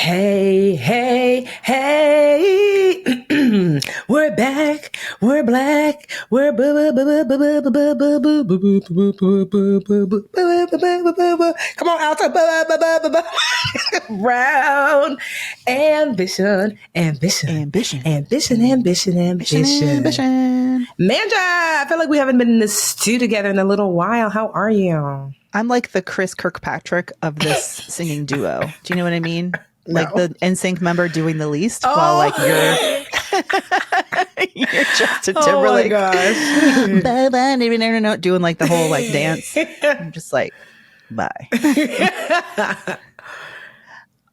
Hey, hey, hey. We're back. We're black. We're come on, Alta. Round. Ambition. Mandra, I feel like we haven't been in this stew together in a little while. How are you? I'm like the Chris Kirkpatrick of this singing duo. Do you know what I mean? Like the NSYNC member doing the least while like you're Justin Timberlake. Oh my gosh. Doing like the whole like dance. I'm just like, bye.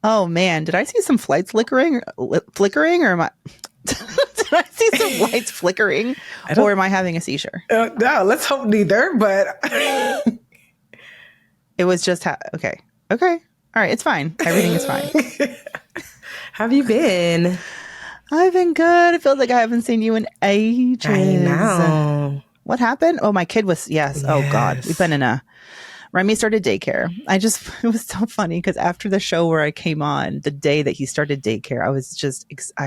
Oh man, did I see some flights flickering or am I did I see some lights flickering or am I having a seizure? No, let's hope neither, but it was just okay. All right, it's fine. Everything is fine. How have you been? I've been good. It feels like I haven't seen you in ages. I know. What happened? Oh, my kid was, yes. Oh, God. We've been in Remy started daycare. It was so funny because after the show where I came on, the day that he started daycare, I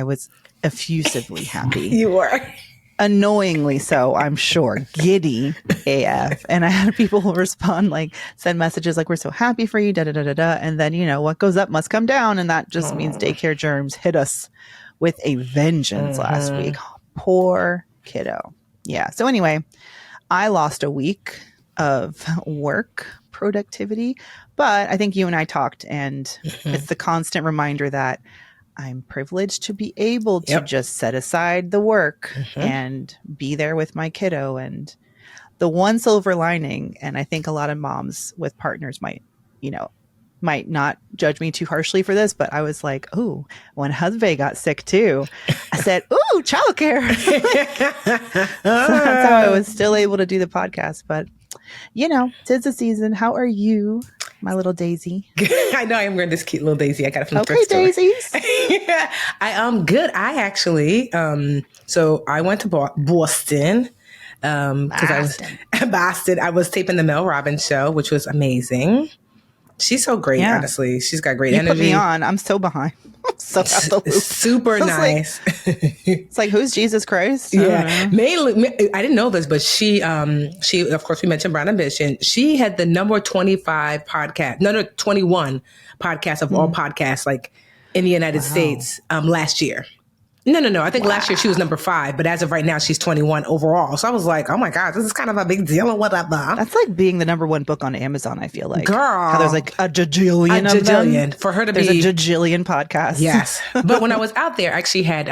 was effusively happy. You were. Annoyingly so, I'm sure. Giddy AF. And I had people who respond, like, send messages like, we're so happy for you, da-da-da-da-da. And then, what goes up must come down. And that just means daycare germs hit us with a vengeance last week. Poor kiddo. Yeah. So anyway, I lost a week of work productivity. But I think you and I talked, and it's the constant reminder that I'm privileged to be able to just set aside the work and be there with my kiddo. And the one silver lining, and I think a lot of moms with partners might not judge me too harshly for this, but I was like, ooh, when husband got sick too, I said, ooh, childcare. So that's how I was still able to do the podcast. But, 'tis the season. How are you, my little daisy? I know I'm wearing this cute little daisy. I got it from the thrift store. Okay, daisies. I am good. I actually, so I went to Boston because I was taping the Mel Robbins show, which was amazing. She's so great, honestly. She's got great energy. Put me on. I'm so behind. I'm so out the loop. Super nice. It's like, who's Jesus Christ? Mainly, I didn't know this, but she, of course, we mentioned Brown Ambition. She had the number 21 podcast of all podcasts, like in the United States, last year. No. I think last year she was number 5, but as of right now, she's 21 overall. So I was like, oh my God, this is kind of a big deal and whatever. That's like being the number 1 book on Amazon, I feel like. Girl. How there's like a jajillion of them. For her to there's a jajillion podcasts. Yes. But when I was out there, I actually had,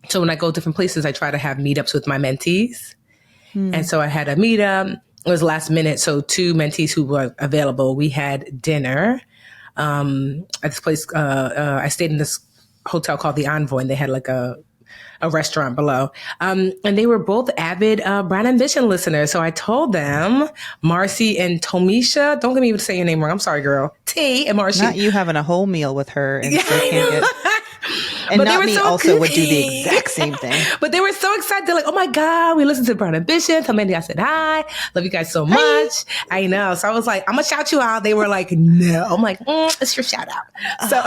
so when I go different places, I try to have meetups with my mentees. And so I had a meetup. It was last minute. So 2 mentees who were available, we had dinner at this place. I stayed in this hotel called the Envoy, and they had like a restaurant below. And they were both avid Brown Ambition listeners. So I told them, Marcy and Tomisha, don't get me to say your name wrong. I'm sorry, girl. T and Marcy. Not you having a whole meal with her and still can't get... And but not me also would do the exact same thing. But they were so excited. They're like, oh my God, we listened to Brown Ambition. Tell Mandy I said hi. Love you guys so much. I know. So I was like, I'm going to shout you out. They were like, no. I'm like, it's your shout out. So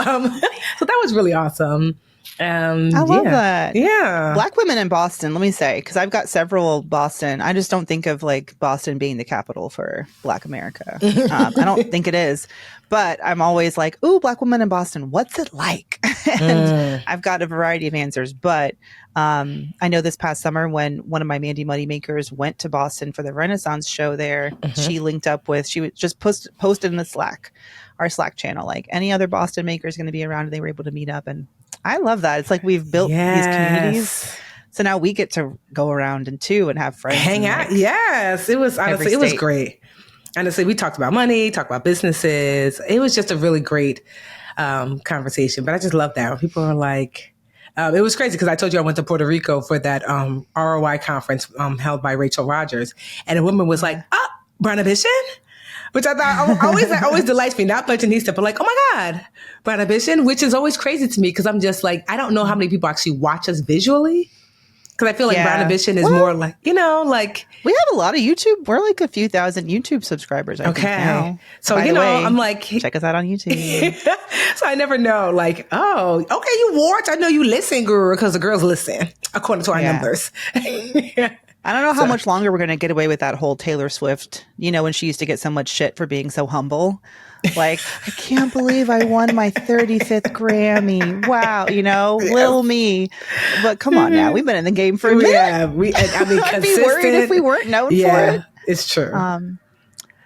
so that was really awesome. I love that. Yeah. Black women in Boston, let me say, because I've got several Boston. I just don't think of like Boston being the capital for Black America. I don't think it is. But I'm always like, ooh, Black women in Boston, what's it like? And I've got a variety of answers. But I know this past summer when one of my Mandy Moneymakers went to Boston for the Renaissance show there, she linked up with, she was just posted in the our Slack channel, like any other Boston maker is going to be around, and they were able to meet up. And I love that. It's like we've built these communities. So now we get to go around and have friends. Hang out. Like, yes. It was honestly, it was great. Honestly, we talked about money, talked about businesses. It was just a really great conversation. But I just love that when people are like, it was crazy because I told you I went to Puerto Rico for that ROI conference held by Rachel Rogers. And a woman was like, oh, Brown Ambition? Which I thought always delights me, not Fashionista, but like, oh my God, Brown Ambition, which is always crazy to me because I'm just like, I don't know how many people actually watch us visually. Because I feel like Brown Yeah. Ambition is Well- more like, like, We have a lot of YouTube. We're like a few thousand YouTube subscribers, I think now. So, By the way, I'm like, check us out on YouTube. so I never know, like, oh, okay, you watch. I know you listen, girl, because the girls listen, according to our numbers. I don't know how much longer we're going to get away with that whole Taylor Swift, when she used to get so much shit for being so humble. Like, I can't believe I won my 35th Grammy. Wow, little me. But come on now, we've been in the game for a minute. Yeah, I'd be worried if we weren't known for it. It's true.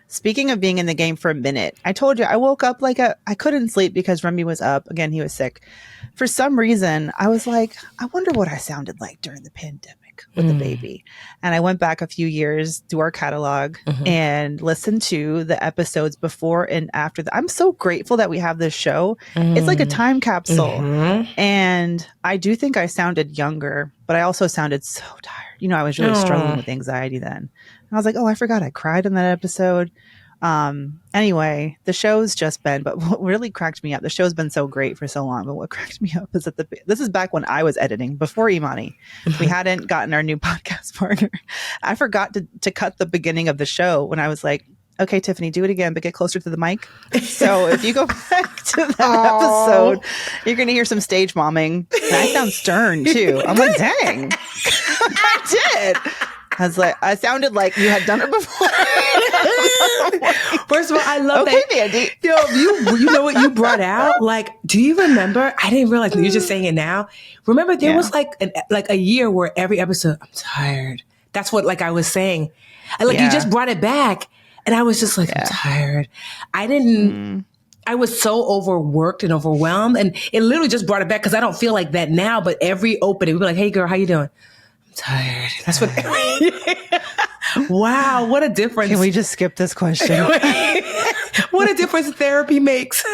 Speaking of being in the game for a minute, I told you I woke up I couldn't sleep because Remy was up. Again, he was sick. For some reason, I was like, I wonder what I sounded like during the pandemic with the baby. And I went back a few years through our catalog and listened to the episodes before and after that. I'm so grateful that we have this show. It's like a time capsule. And I do think I sounded younger, but I also sounded so tired. I was really struggling with anxiety then. And I was like, oh, I forgot I cried in that episode. Anyway, the show's just been, but what really cracked me up, the show's been so great for so long, but what cracked me up is that this is back when I was editing, before Imani. We hadn't gotten our new podcast partner. I forgot to cut the beginning of the show when I was like, okay, Tiffany, do it again, but get closer to the mic. So if you go back to that episode, you're going to hear some stage momming. And I sound stern too. I'm like, dang, I did. I sounded like you had done it before. First of all, I love that. Mandy. Yo, you know what you brought out? Like, do you remember? I didn't realize you're just saying it now. Remember, there was like a year where every episode, I'm tired. That's what I was saying. You just brought it back, and I was just like, I'm tired. I didn't. I was so overworked and overwhelmed, and it literally just brought it back because I don't feel like that now. But every opening, we'd be like, "Hey, girl, how you doing?" Tired. That's what. Wow, what a difference! Can we just skip this question? What a difference therapy makes.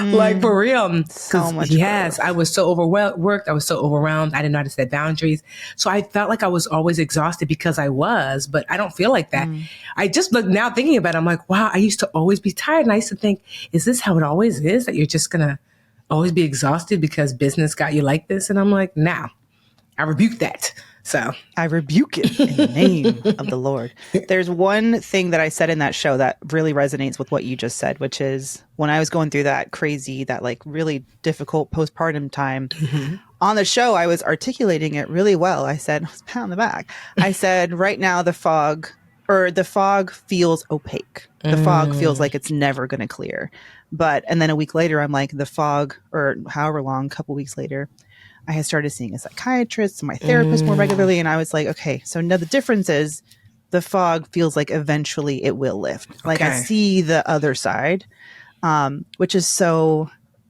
Like, for real. So much. Yes, growth. I was so overworked. I was so overwhelmed. I didn't know how to set boundaries. So I felt like I was always exhausted because I was, but I don't feel like that. I just now thinking about it, I'm like, wow, I used to always be tired. And I used to think, is this how it always is? That you're just going to always be exhausted because business got you like this? And I'm like, nah, I rebuke that. So I rebuke it in the name of the Lord. There's one thing that I said in that show that really resonates with what you just said, which is when I was going through that really difficult postpartum time on the show, I was articulating it really well. I said, I was pat on the back. I said, right now the fog feels opaque. The fog feels like it's never going to clear. And then a week later, I'm like, the fog, or however long, a couple weeks later, I had started seeing a psychiatrist and my therapist more regularly. And I was like, okay, so now the difference is the fog feels like eventually it will lift. Like I see the other side, which is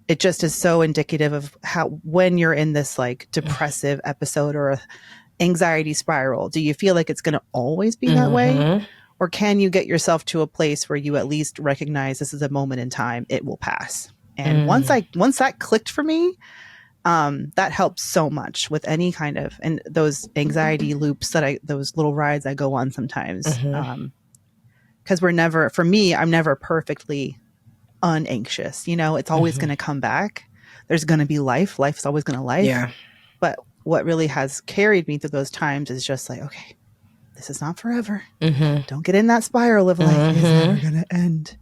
it just is so indicative of how, when you're in this depressive episode or a anxiety spiral, do you feel like it's going to always be that way? Or can you get yourself to a place where you at least recognize this is a moment in time, it will pass. And once that clicked for me, that helps so much with any kind of, and those anxiety loops those little rides I go on sometimes. Cause I'm never perfectly unanxious. It's always going to come back. There's going to be life. Life's always going to life. Yeah. But what really has carried me through those times is just like, okay, this is not forever. Don't get in that spiral of like, it's never going to end.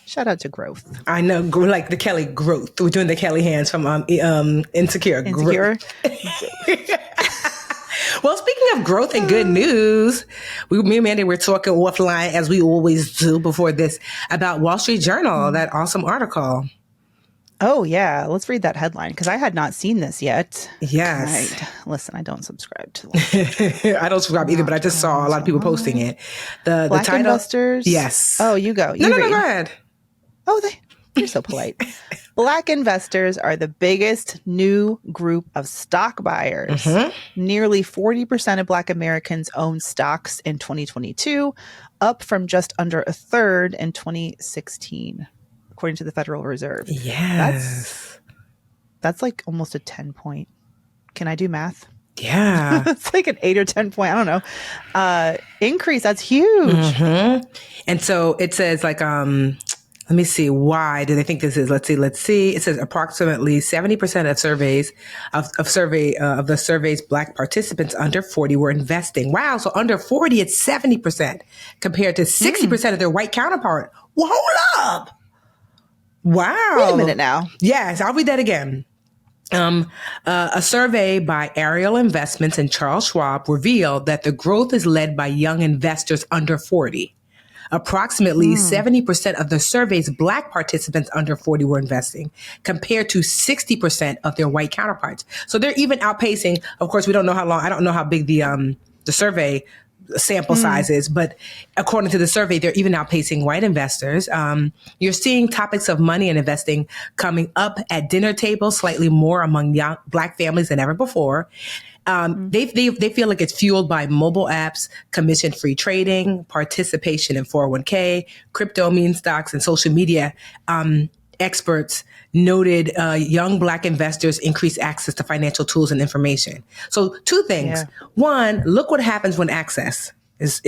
Shout out to growth. I know, like the Kelly growth. We're doing the Kelly hands from Insecure. Growth. Well, speaking of growth and good news, me and Mandy were talking offline, as we always do before this, about Wall Street Journal, that awesome article. Oh, yeah. Let's read that headline because I had not seen this yet. Yes. Listen, I don't subscribe to I don't subscribe either, but I just saw a lot of people posting it. The Black title, investors? Yes. Oh, you go. No, go ahead. Oh, you're so polite. Black investors are the biggest new group of stock buyers. Nearly 40% of Black Americans own stocks in 2022, up from just under a third in 2016, according to the Federal Reserve. Yes. That's like almost a 10 point. Can I do math? Yeah. It's like an 8 or 10 point, I don't know, increase. That's huge. And so it says Let me see. Why do they think this is? Let's see. It says approximately 70% of surveys of the survey's Black participants under 40 were investing. Wow. So under 40, it's 70% compared to 60% of their white counterpart. Well, hold up. Wow. Wait a minute now. Yes. I'll read that again. A survey by Ariel Investments and Charles Schwab revealed that the growth is led by young investors under 40. Approximately 70% of the survey's Black participants under 40 were investing, compared to 60% of their white counterparts. So they're even outpacing. Of course, we don't know how long. I don't know how big the survey sample size is, but according to the survey, they're even outpacing white investors. You're seeing topics of money and investing coming up at dinner tables slightly more among young Black families than ever before. They feel like it's fueled by mobile apps, commission-free trading, participation in 401k, crypto meme stocks, and social media. Experts noted young Black investors increase access to financial tools and information. So two things. Yeah. One, look what happens when access is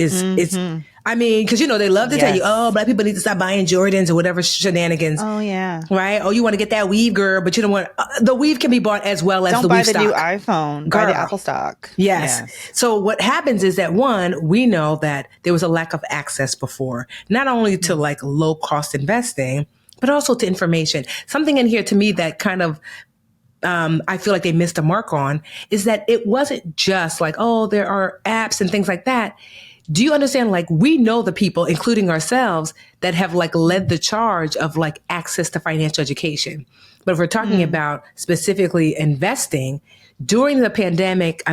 I mean, because, they love to tell you, oh, Black people need to stop buying Jordans or whatever shenanigans. Oh, yeah. Right? Oh, you want to get that weave, girl, but you don't want... the weave can be bought as well as the weave stock. Don't buy the new iPhone. Girl. Buy the Apple stock. Yes. So what happens is that, one, we know that there was a lack of access before, not only to low-cost investing, but also to information. Something in here to me that kind of... I feel like they missed a mark on is that it wasn't just like, oh, there are apps and things like that. Do you understand? We know the people, including ourselves, that have led the charge of access to financial education. But if we're talking about specifically investing during the pandemic,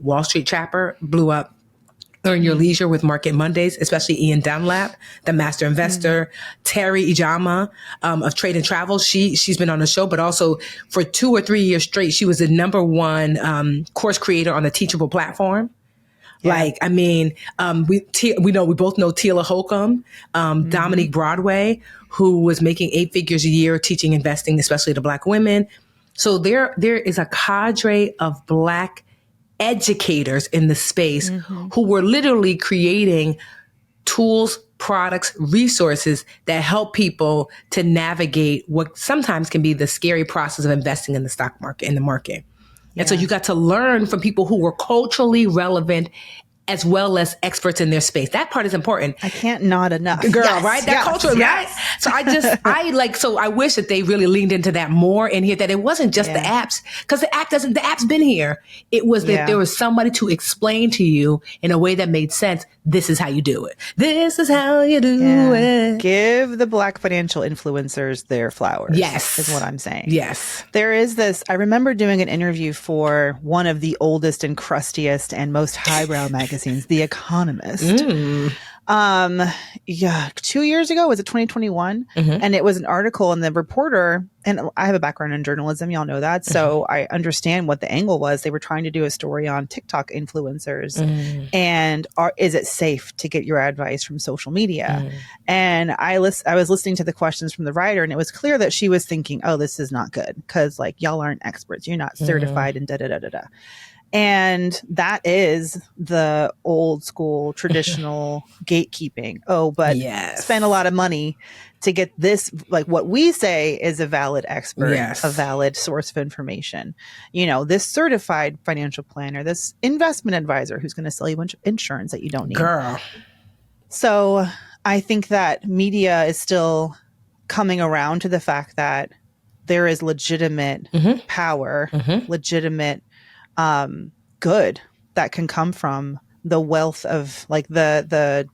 Wall Street Trapper blew up. Earn Your Leisure with Market Mondays, especially Ian Dunlap, the master investor, Terry Ijama of Trade and Travel. She's been on the show, but also for 2 or 3 years straight, she was the #1 course creator on the Teachable platform. Yeah. We both know Tila Holcomb, Dominique Broadway, who was making 8 figures a year teaching investing, especially to Black women. So there is a cadre of Black educators in the space who were literally creating tools, products, resources that help people to navigate what sometimes can be the scary process of investing in the stock market, in the market. Yeah. And so you got to learn from people who were culturally relevant as well as experts in their space. That part is important. I can't nod enough. Girl, right? That culture, right? So I wish that they really leaned into that more in here, that it wasn't just the apps, because the app's been here. It was that there was somebody to explain to you in a way that made sense. This is how you do it. This is how you do it. Give the Black financial influencers their flowers. Yes. Is what I'm saying. Yes. There is this, I remember doing an interview for one of the oldest and crustiest and most highbrow magazines, The Economist. 2 years ago, was it 2021? And it was an article, and the reporter, and I have a background in journalism, y'all know that, so I understand what the angle was. They were trying to do a story on TikTok influencers and is it safe to get your advice from social media? And I was listening to the questions from the writer, and it was clear that she was thinking, oh, this is not good because y'all aren't experts, you're not certified, and da-da-da-da-da. And that is the old school traditional gatekeeping. Oh, but spend a lot of money to get this, what we say is a valid expert, a valid source of information. This certified financial planner, this investment advisor who's going to sell you a bunch of insurance that you don't need. Girl. So I think that media is still coming around to the fact that there is legitimate power, legitimate good that can come from the wealth of the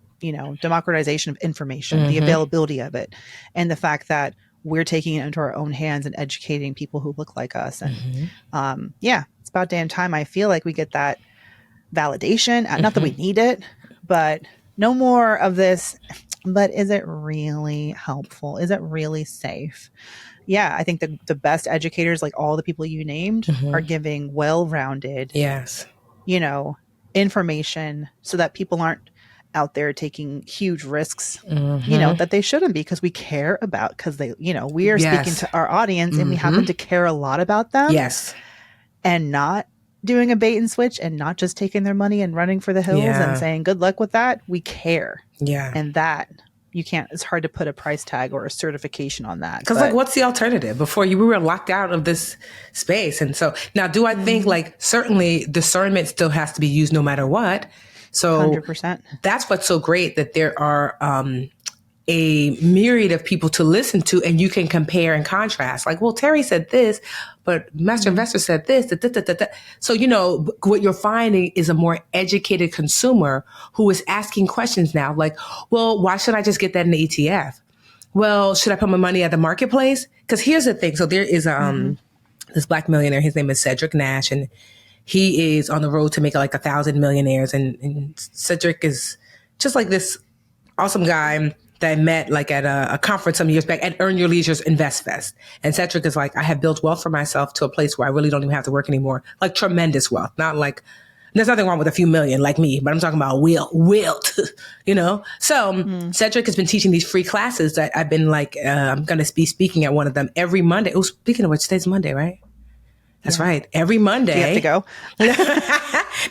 democratization of information, the availability of it, and the fact that we're taking it into our own hands and educating people who look like us. And it's about damn time I feel like we get that validation. Not that we need it, but no more of this. But is it really helpful? Is it really safe? Yeah, I think the best educators, like all the people you named, are giving well-rounded, information so that people aren't out there taking huge risks, that they shouldn't be, because we care about, because they, we are speaking to our audience and we happen to care a lot about them. Yes. And not doing a bait and switch and not just taking their money and running for the hills and saying, good luck with that. We care. Yeah. And that it's hard to put a price tag or a certification on that. Because like, what's the alternative? Before we were locked out of this space. And so now do I think like certainly discernment still has to be used no matter what. So 100%. That's what's so great, that there are a myriad of people to listen to, and you can compare and contrast. Like, well, Terry said this, but Master Investor said this. Da, da, da, da, da. So, you know, what you're finding is a more educated consumer who is asking questions now. Like, well, why should I just get that in the ETF? Well, should I put my money at the marketplace? Because here's the thing. So there is this Black millionaire. His name is Cedric Nash, and he is on the road to make like 1,000 millionaires. And Cedric is just like this awesome guy that I met like at a conference some years back at Earn Your Leisure's Invest Fest. And Cedric is like, I have built wealth for myself to a place where I really don't even have to work anymore. Like tremendous wealth. Not like, there's nothing wrong with a few million like me, but I'm talking about wilt, you know? So Cedric has been teaching these free classes that I've been like, I'm going to be speaking at one of them every Monday. Oh, speaking of which, today's Monday, right? That's right. Every Monday. You have to go.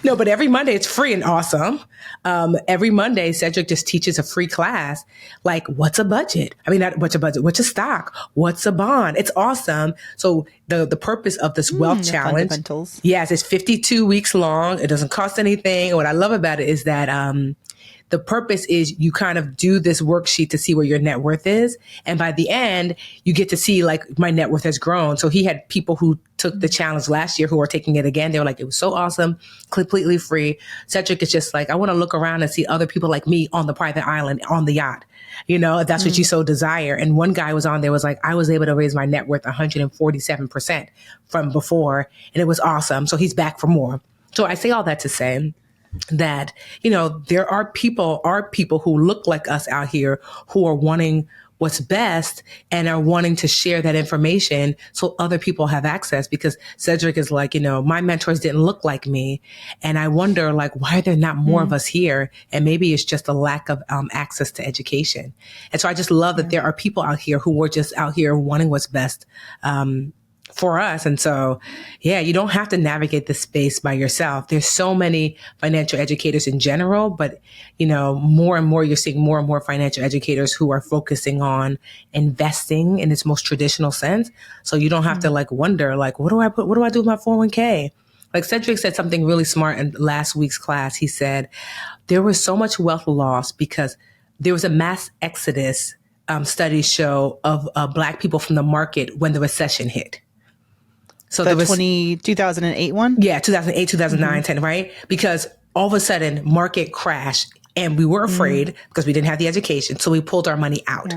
No, but every Monday it's free and awesome. Every Monday, Cedric just teaches a free class. Like, what's a budget? I mean, not what's a budget? What's a stock? What's a bond? It's awesome. So the purpose of this wealth challenge, yes, it's 52 weeks long. It doesn't cost anything. And what I love about it is that the purpose is you kind of do this worksheet to see where your net worth is. And by the end, you get to see like my net worth has grown. So he had people who took the challenge last year who are taking it again. They were like, it was so awesome, completely free. Cedric is just like, I want to look around and see other people like me on the private island, on the yacht, you know, if that's what you so desire. And one guy was on there was like, I was able to raise my net worth 147% from before. And it was awesome. So he's back for more. So I say all that to say that, you know, there are people who look like us out here who are wanting what's best and are wanting to share that information so other people have access. Because Cedric is like, you know, my mentors didn't look like me. And I wonder, like, why are there not more of us here? And maybe it's just a lack of access to education. And so I just love that there are people out here who are just out here wanting what's best for us. And so, yeah, you don't have to navigate this space by yourself. There's so many financial educators in general, but, you know, more and more, you're seeing more and more financial educators who are focusing on investing in its most traditional sense. So you don't have to like wonder, like, what do I do with my 401k? Like Cedric said something really smart in last week's class. He said there was so much wealth lost because there was a mass exodus, studies show, of Black people from the market when the recession hit. So the 2008 one? Yeah, 2008, 2009, 10, right? Because all of a sudden market crashed and we were afraid because we didn't have the education. So we pulled our money out.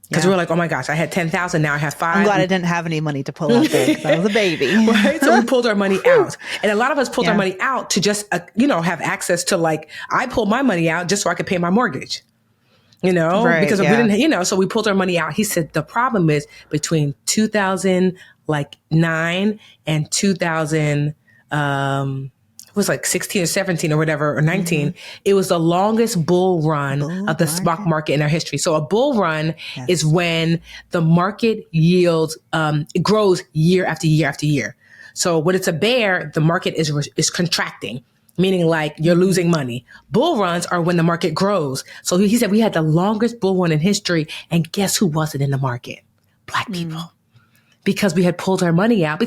Because we were like, oh my gosh, I had 10,000, now I have 5. I'm glad I didn't have any money to pull out there because I was a baby. Right? So we pulled our money out. And a lot of us pulled our money out to just, you know, have access to, like, I pulled my money out just so I could pay my mortgage. You know, because we didn't, you know, so we pulled our money out. He said the problem is between 2009 and 2000, it was like 16 or 17 or whatever, or 19. It was the longest bull run of the stock market in our history. So a bull run is when the market yields, it grows year after year after year. So when it's a bear, the market is contracting, meaning like you're losing money. Bull runs are when the market grows. So he said we had the longest bull run in history. And guess who wasn't in the market? Black people. Because we had pulled our money out.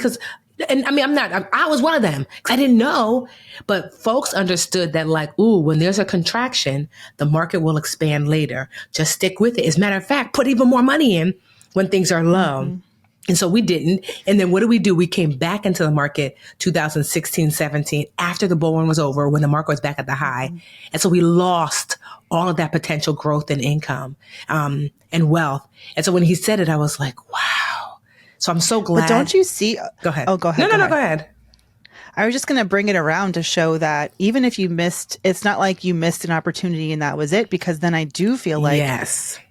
And I mean, I was one of them because I didn't know. But folks understood that, like, ooh, when there's a contraction, the market will expand later. Just stick with it. As a matter of fact, put even more money in when things are low. And so we didn't. And then what did we do? We came back into the market 2016, 17, after the bull run was over, when the market was back at the high. And so we lost all of that potential growth in income and wealth. And so when he said it, I was like, wow. So I'm so glad. But don't you see? Go ahead. Oh, go ahead. No, go ahead. I was just going to bring it around to show that even if you missed, it's not like you missed an opportunity and that was it, because then I do feel like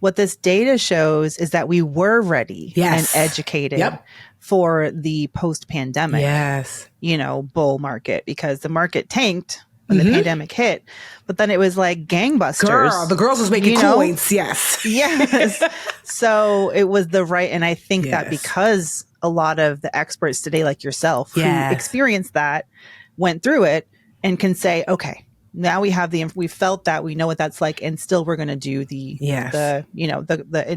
what this data shows is that we were ready and educated for the post-pandemic, you know, bull market, because the market tanked when the pandemic hit, but then it was like gangbusters. Girl, the girls was making coins. Yes. So it was the right. And I think that because a lot of the experts today, like yourself, who experienced that, went through it and can say, okay, now we have we felt that, we know what that's like, and still we're going to do the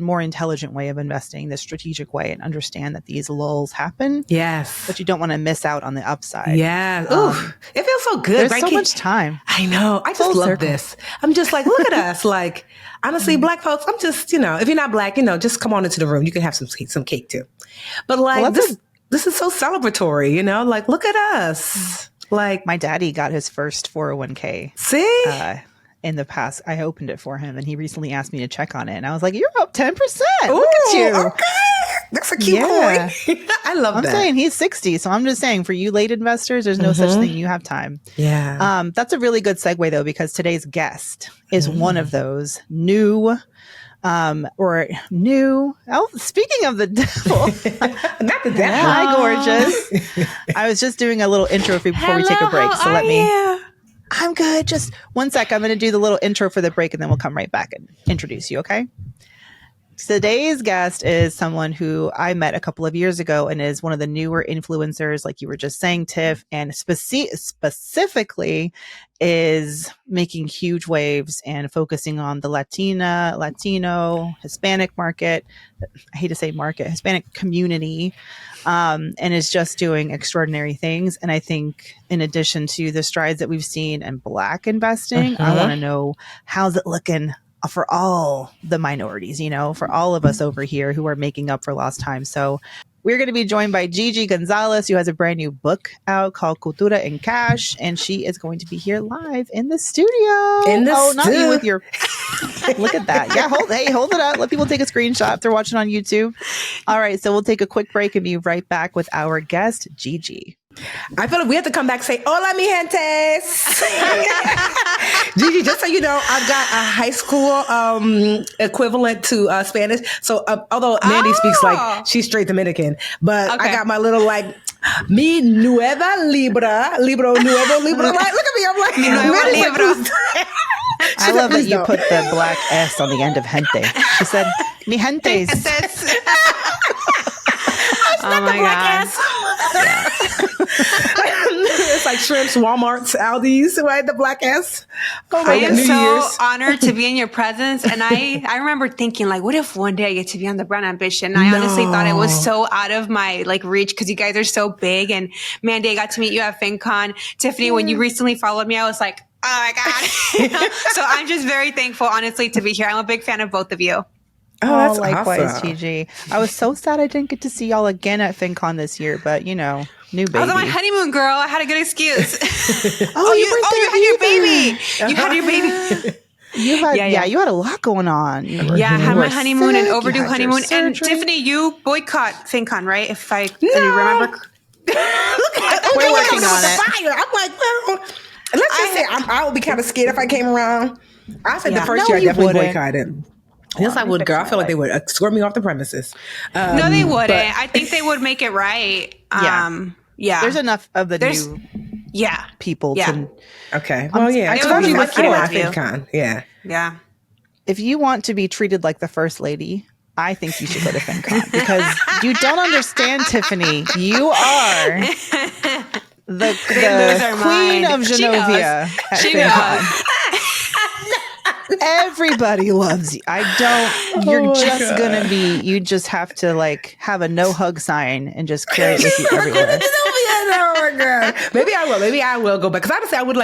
more intelligent way of investing, the strategic way, and understand that these lulls happen. Yes. But you don't want to miss out on the upside. Yeah. Ooh, it feels so good. There's right? so much time. I know. I just love this. I'm just like, look at us. Like, honestly, Black folks, I'm just, if you're not Black, just come on into the room. You can have some cake too. But like, this is so celebratory, like, look at us. Like, my daddy got his first 401k. See? In the past, I opened it for him, and he recently asked me to check on it, and I was like, "You're up 10%. Look at you." Okay. That's a cute coin. I love that. I'm saying he's 60, so I'm just saying for you late investors, there's no such thing. You have time. Yeah. That's a really good segue though, because today's guest is one of those new. Speaking of the devil, not the devil. Hi, gorgeous. I was just doing a little intro before we take a break, so let me. I'm good. Just one sec. I'm going to do the little intro for the break, and then we'll come right back and introduce you. Okay. Today's guest is someone who I met a couple of years ago and is one of the newer influencers, like you were just saying, Tiff, and specifically is making huge waves and focusing on the Latino, Hispanic market. I hate to say market, Hispanic community, and is just doing extraordinary things. And I think in addition to the strides that we've seen in Black investing, I want to know, how's it looking for all the minorities, for all of us over here who are making up for lost time. So we're going to be joined by Gigi Gonzalez, who has a brand new book out called Cultura Cash, and she is going to be here live in the studio. Not you with your... Look at that. Yeah, hold it up. Let people take a screenshot if they're watching on YouTube. All right, so we'll take a quick break and be right back with our guest, Gigi. I feel like we have to come back and say, hola, mi gentes. Gigi, just so you know, I've got a high school equivalent to Spanish. So although Mandy speaks like she's straight Dominican, but I got my little mi nueva libro nuevo libro. Like, look at me. I'm like, mi nueva libro. I love that you put the black S on the end of gente. She said, mi gentes. Oh my God. It's like Shrimps, Walmart's, Aldi's, right? The black S. Oh my I am New so Year's. honored to be in your presence. And I remember thinking, like, what if one day I get to be on the Brand Ambition? I honestly thought it was so out of my reach because you guys are so big. And Mandy, I got to meet you at FinCon. Tiffany, when you recently followed me, I was like, oh my God. So I'm just very thankful, honestly, to be here. I'm a big fan of both of you. Oh, that's likewise, awesome. Gigi. I was so sad I didn't get to see y'all again at FinCon this year, but new baby. I was on my honeymoon, girl. I had a good excuse. You had your baby. You had your baby. You had a lot going on. I had my honeymoon and overdue honeymoon. And Tiffany, you boycott FinCon, right? If I remember. We're working on it. I'm like, well, let's just say I would be kind of scared if I came around. I said the first year I definitely boycotted. Yes, I would, girl. I feel like they would escort me off the premises. No, they wouldn't. I think they would make it right. There's enough of the new people to... Okay. Well, I told you before at FinCon. Yeah. If you want to be treated like the first lady, I think you should go to FinCon because you don't understand, Tiffany. You are the queen of Genovia at FinCon. Everybody loves you. You're just gonna be, you just have to have a no hug sign and just carry it with you everywhere. Oh my God. Maybe I will go back. Because honestly, I would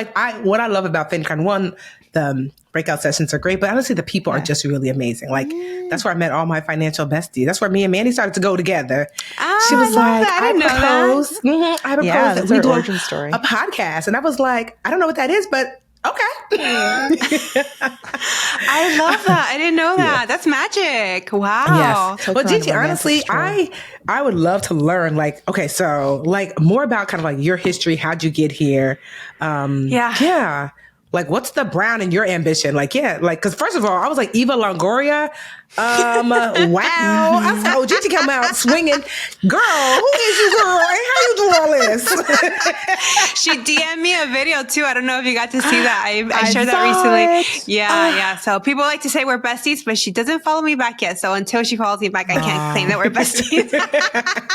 what I love about FinCon, one, the breakout sessions are great, but honestly, the people are just really amazing. That's where I met all my financial besties. That's where me and Mandy started to go together. She was like, I proposed. I proposed that we do origin story. A podcast. And I was like, I don't know what that is, but okay. I love that. I didn't know that. Yeah. That's magic. Wow. Yes. Well, Gigi, honestly, I would love to learn more about kind of your history. How'd you get here? Yeah. What's the brown in your ambition? Because first of all, I was like, Eva Longoria. Wow. I said, Gigi come out swinging. Girl, who is you, girl? And how you do all this? She DM'd me a video too. I don't know if you got to see that. I shared that recently. Yeah. So people like to say we're besties, but she doesn't follow me back yet. So until she follows me back, I can't claim that we're besties.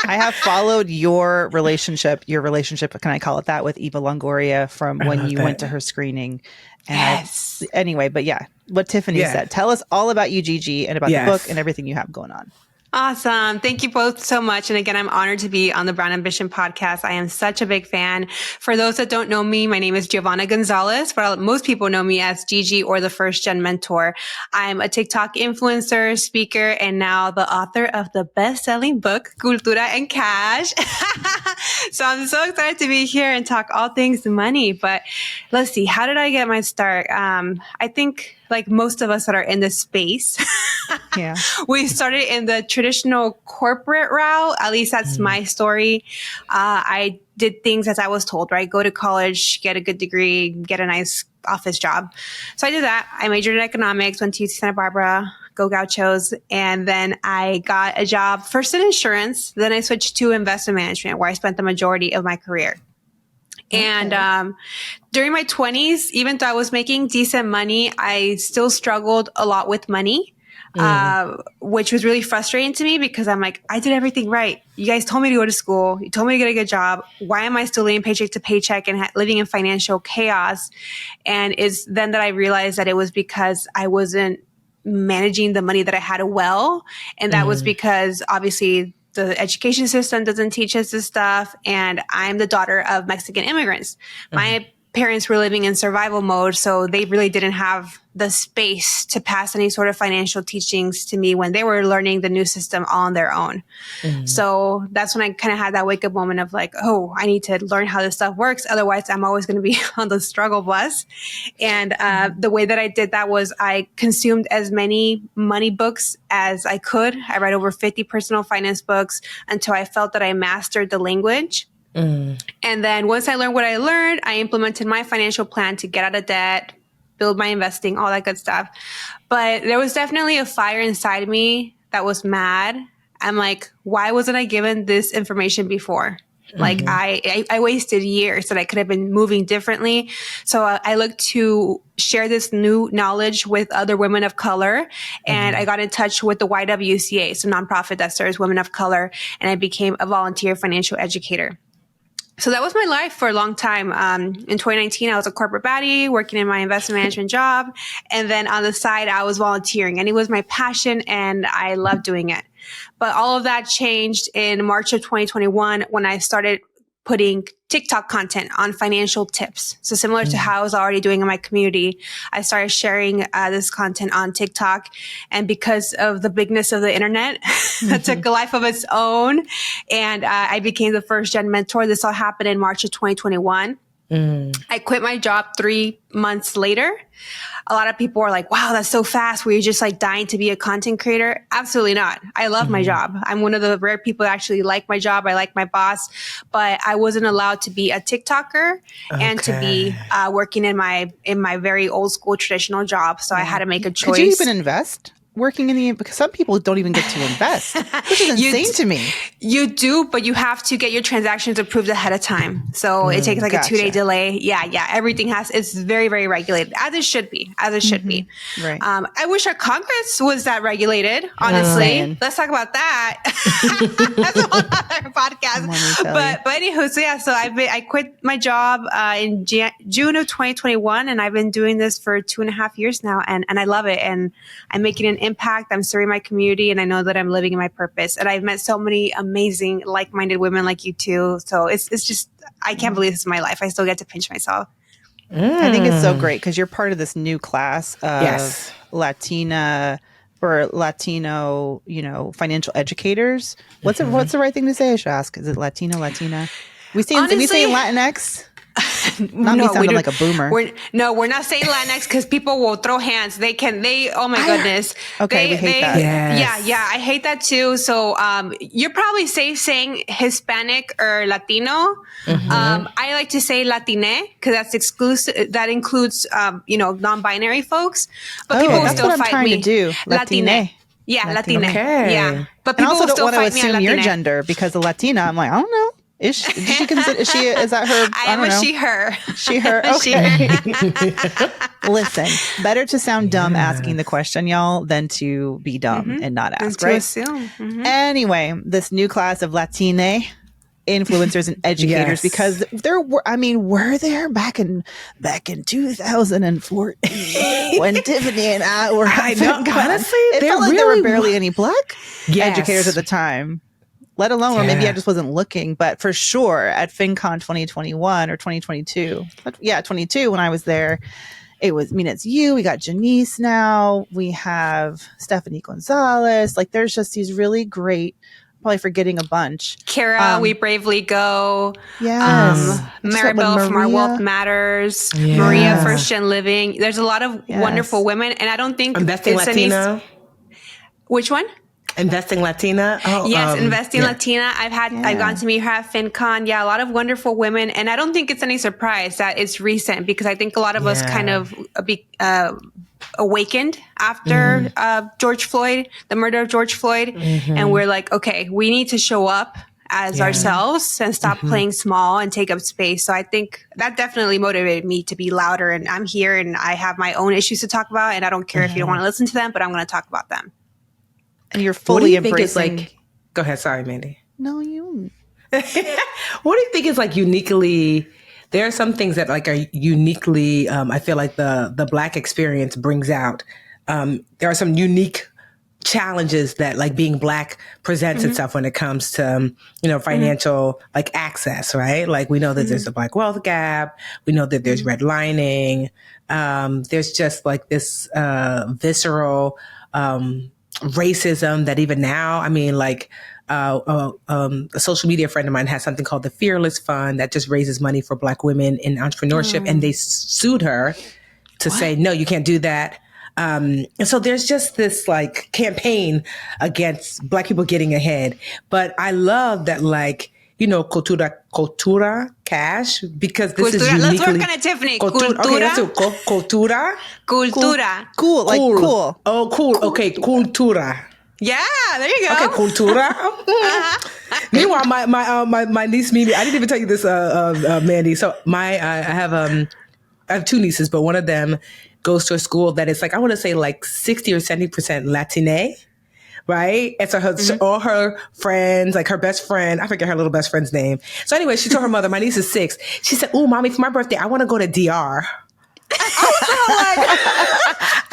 I have followed your relationship, can I call it that, with Eva Longoria from when you went to her screening. And anyway, but yeah, what Tiffany said. Tell us all about you, Gigi, and about the book and everything you have going on. Awesome. Thank you both so much. And again, I'm honored to be on the Brown Ambition podcast. I am such a big fan. For those that don't know me, my name is Giovanna Gonzalez, but most people know me as Gigi or the First Gen Mentor. I'm a TikTok influencer, speaker, and now the author of the best-selling book, Cultura Cash. So I'm so excited to be here and talk all things money. But let's see, how did I get my start? I think like most of us that are in this space, we started in the traditional corporate route. At least that's my story. I did things as I was told, right? Go to college, get a good degree, get a nice office job. So I did that. I majored in economics, went to UC Santa Barbara, go Gauchos. And then I got a job first in insurance. Then I switched to investment management, where I spent the majority of my career. And during my 20s, even though I was making decent money, I still struggled a lot with money, which was really frustrating to me because I'm like, I did everything right. You guys told me to go to school. You told me to get a good job. Why am I still living paycheck to paycheck and living in financial chaos? And it's then that I realized that it was because I wasn't managing the money that I had well. And that was because obviously the education system doesn't teach us this stuff. And I'm the daughter of Mexican immigrants. My parents were living in survival mode, so they really didn't have the space to pass any sort of financial teachings to me when they were learning the new system on their own. So that's when I kind of had that wake up moment of like, oh, I need to learn how this stuff works. Otherwise, I'm always going to be on the struggle bus. And the way that I did that was I consumed as many money books as I could. I read over 50 personal finance books until I felt that I mastered the language. And then once I learned what I learned, I implemented my financial plan to get out of debt, build my investing, all that good stuff. But there was definitely a fire inside me that was mad. I'm like, why wasn't I given this information before? Like I wasted years that I could have been moving differently. So I looked to share this new knowledge with other women of color. And I got in touch with the YWCA, so nonprofit that serves women of color. And I became a volunteer financial educator. So that was my life for a long time. In 2019, I was a corporate baddie working in my investment management job. And then on the side, I was volunteering, and it was my passion and I loved doing it. But all of that changed in March of 2021 when I started putting TikTok content on financial tips. So similar to how I was already doing in my community, I started sharing this content on TikTok. And because of the bigness of the internet, it took a life of its own. And I became the First Gen Mentor. This all happened in March of 2021. I quit my job 3 months later. A lot of people are like, wow, that's so fast. Were you just like dying to be a content creator? Absolutely not. I love my job. I'm one of the rare people that actually like my job. I like my boss, but I wasn't allowed to be a TikToker and to be working in my very old school traditional job. So I had to make a choice. Could you even invest? Working in the, because some people don't even get to invest, which is insane to me. You do, but you have to get your transactions approved ahead of time. So it takes like a 2-day delay. Yeah. Everything it's very, very regulated, as it should be, Right. I wish our Congress was that regulated, honestly. Let's talk about that. That's a whole other podcast. But anywho, so I quit my job in June of 2021, and I've been doing this for 2.5 years now, and I love it. And I'm making an impact. I'm serving my community, and I know that I'm living in my purpose. And I've met so many amazing, like-minded women like you too. So it's just, I can't believe this is my life. I still get to pinch myself. I think it's so great because you're part of this new class of Latino, financial educators. What's the right thing to say? I should ask. Is it Latino, Latina? We say Latinx. Not me sounding like a boomer. We're not saying Latinx because people will throw hands. Oh my goodness. Okay, we hate that. Yes. Yeah, I hate that too. So you're probably safe saying Hispanic or Latino. I like to say Latine because that's exclusive. That includes non-binary folks. But people will still fight me. That's what I'm trying to do. Latine. Yeah, Latine. Okay. Yeah, but people and also will still don't want fight to me on assume your Latine. gender because of Latina. I'm like, I don't know. Is that her? I am a she, her. She, her. Okay. Listen, better to sound dumb asking the question, y'all, than to be dumb and not ask, right? To assume. Anyway, this new class of Latine influencers and educators Yes. because there were, were there back in 2014 when Tiffany and I were I know, honestly, it there felt like there were really barely any Black Yes. educators at the time, let alone, or maybe Yeah. I just wasn't looking, but for sure at FinCon 2021 or 2022, 22 when I was there, it was, it's you, we got Janice now, we have Stephanie Gonzalez, like there's just these really great, probably forgetting a bunch. Kara, We Bravely Go. Yes. I just felt like Maribel from Our Maria. Wealth Matters. Yeah. Maria, First Gen Living. There's a lot of wonderful women. And I don't think Investing it's any- Latina. Which one? Investing Latina. Oh, Yes, Investing yeah. Latina. I've gone to meet her at FinCon. Yeah, a lot of wonderful women. And I don't think it's any surprise that it's recent because I think a lot of us kind of awakened after George Floyd, the murder of George Floyd. And we're like, okay, we need to show up as ourselves and stop playing small and take up space. So I think that definitely motivated me to be louder. And I'm here and I have my own issues to talk about. And I don't care if you don't want to listen to them, but I'm going to talk about them. And you're What do fully you think is embracing. go ahead. Sorry, Mandy. No, you. What do you think is like uniquely? There are some things that like are uniquely. I feel like the Black experience brings out. There are some unique challenges that like being Black presents itself when it comes to financial like access, right? Like we know that there's a Black wealth gap. We know that there's redlining. There's just like this visceral racism that even now, a social media friend of mine has something called the Fearless Fund that just raises money for Black women in entrepreneurship. And they sued her to say, no, you can't do that. And so there's just this like campaign against Black people getting ahead. But I love that Cultura Cash, because this is uniquely... Let's work on it, Tiffany. Cultura. Okay, let's do Cultura. Cultura. Cool, like cool. Oh, cool. Okay, Cultura. Yeah, there you go. Okay, Cultura. Meanwhile, my niece Mimi, I didn't even tell you this, Mandy. So I have two nieces, but one of them goes to a school that is like, I want to say like 60 or 70% Latine, right? And so all her friends, like her best friend, I forget her little best friend's name. So anyway, she told her mother, my niece is 6. She said, "Ooh, mommy, for my birthday, I want to go to DR."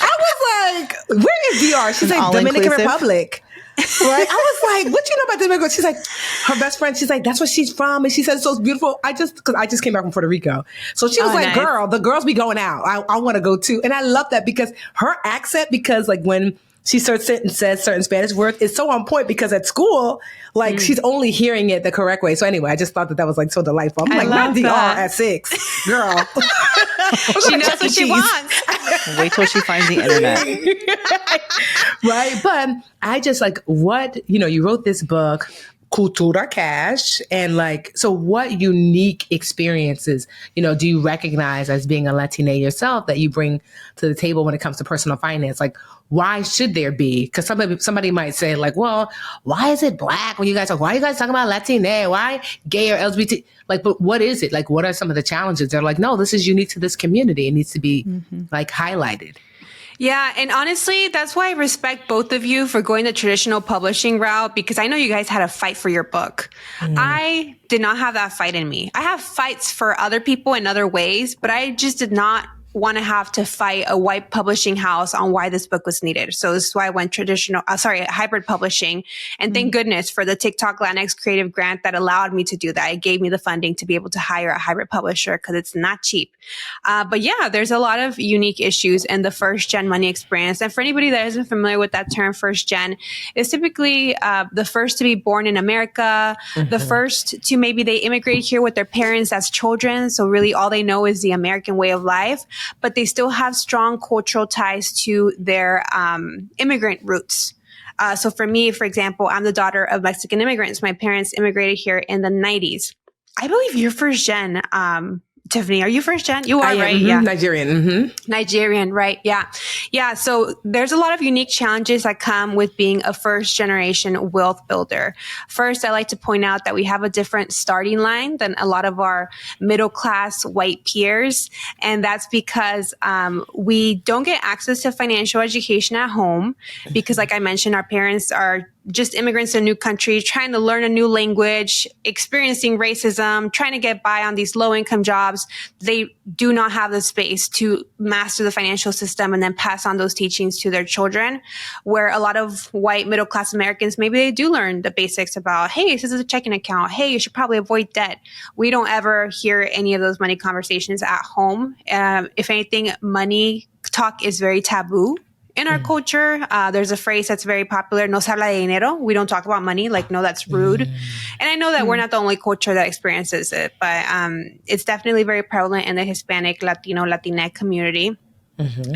I was like, where is DR? She's like, Dominican Republic. Right? I was like, what you know about Dominican? She's like, her best friend, she's like, that's where she's from. And she said, so it's beautiful. Because I just came back from Puerto Rico. So she was like, nice. Girl, the girls be going out. I want to go too. And I love that because her accent, because like when she starts and says certain Spanish words, it's so on point because at school, like she's only hearing it the correct way. So anyway, I just thought that was like so delightful. I'm like, not DR at 6, girl. She knows what she wants. Wait till she finds the internet. Right. But I just like you wrote this book, Cultura Cash. And like, so what unique experiences, do you recognize as being a Latina yourself that you bring to the table when it comes to personal finance? Like, why should there be? Because somebody might say like, well, why is it Black when you guys why are you guys talking about Latina? Why gay or LGBT? Like, but what is it? Like, what are some of the challenges? They're like, no, this is unique to this community. It needs to be like highlighted. Yeah. And honestly, that's why I respect both of you for going the traditional publishing route, because I know you guys had a fight for your book. I did not have that fight in me. I have fights for other people in other ways, but I just did not want to have to fight a white publishing house on why this book was needed. So this is why I went hybrid publishing. And thank goodness for the TikTok Latinx Creative Grant that allowed me to do that. It gave me the funding to be able to hire a hybrid publisher because it's not cheap. But yeah, there's a lot of unique issues in the first gen money experience. And for anybody that isn't familiar with that term, first gen is typically the first to be born in America, the first to maybe they immigrated here with their parents as children. So really all they know is the American way of life, but they still have strong cultural ties to their immigrant roots. So for me, for example, I'm the daughter of Mexican immigrants. My parents immigrated here in the 90s. I believe you're first gen. Tiffany, are you first gen? You are, right? Yeah. Nigerian. Nigerian, right? Yeah. Yeah. So there's a lot of unique challenges that come with being a first generation wealth builder. First, I like to point out that we have a different starting line than a lot of our middle class white peers. And that's because we don't get access to financial education at home because, like I mentioned, our parents are just immigrants in a new country, trying to learn a new language, experiencing racism, trying to get by on these low income jobs. They do not have the space to master the financial system and then pass on those teachings to their children, where a lot of white middle class Americans, maybe they do learn the basics about, hey, this is a checking account. Hey, you should probably avoid debt. We don't ever hear any of those money conversations at home. If anything, money talk is very taboo. In our culture, there's a phrase that's very popular, no se habla de dinero. We don't talk about money. Like, no, that's rude. And I know that we're not the only culture that experiences it, but it's definitely very prevalent in the Hispanic, Latino, Latinx community.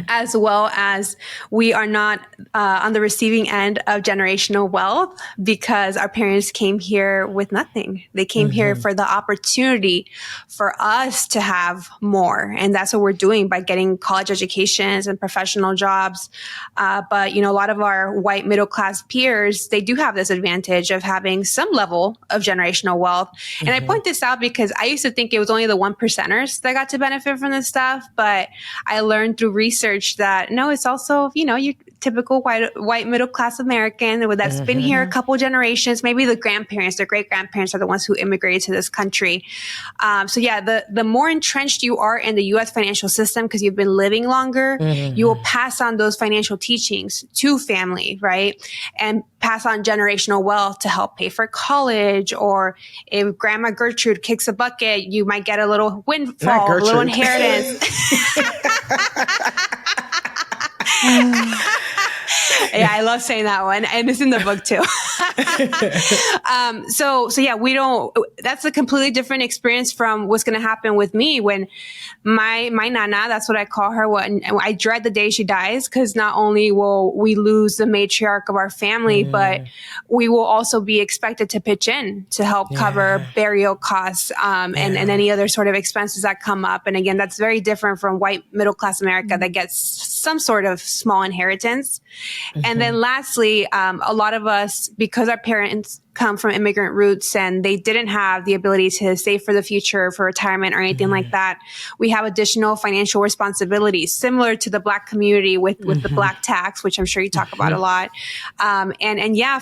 As well as we are not on the receiving end of generational wealth because our parents came here with nothing. They came here for the opportunity for us to have more. And that's what we're doing by getting college educations and professional jobs. But, a lot of our white middle class peers, they do have this advantage of having some level of generational wealth. And I point this out because I used to think it was only the 1%ers that got to benefit from this stuff. But I learned through research that no, it's also, your typical white middle class American that's been here a couple generations. Maybe the grandparents, their great grandparents are the ones who immigrated to this country. The more entrenched you are in the U.S. financial system because you've been living longer, you will pass on those financial teachings to family, right? And pass on generational wealth to help pay for college. Or if Grandma Gertrude kicks a bucket, you might get a little windfall, a little inheritance. Yeah, I love saying that one. And it's in the book too. We don't, that's a completely different experience from what's going to happen with me when my nana, that's what I call her. I dread the day she dies because not only will we lose the matriarch of our family, but we will also be expected to pitch in to help cover burial costs and any other sort of expenses that come up. And again, that's very different from white middle class America that gets some sort of small inheritance. And then lastly, a lot of us, because our parents come from immigrant roots and they didn't have the ability to save for the future, for retirement or anything like that, we have additional financial responsibilities similar to the Black community with the Black tax, which I'm sure you talk about a lot.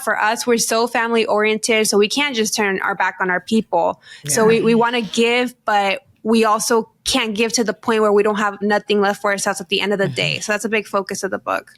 For us, we're so family oriented, so we can't just turn our back on our people. Yeah. So we want to give, but we also can't give to the point where we don't have nothing left for ourselves at the end of the day. So that's a big focus of the book.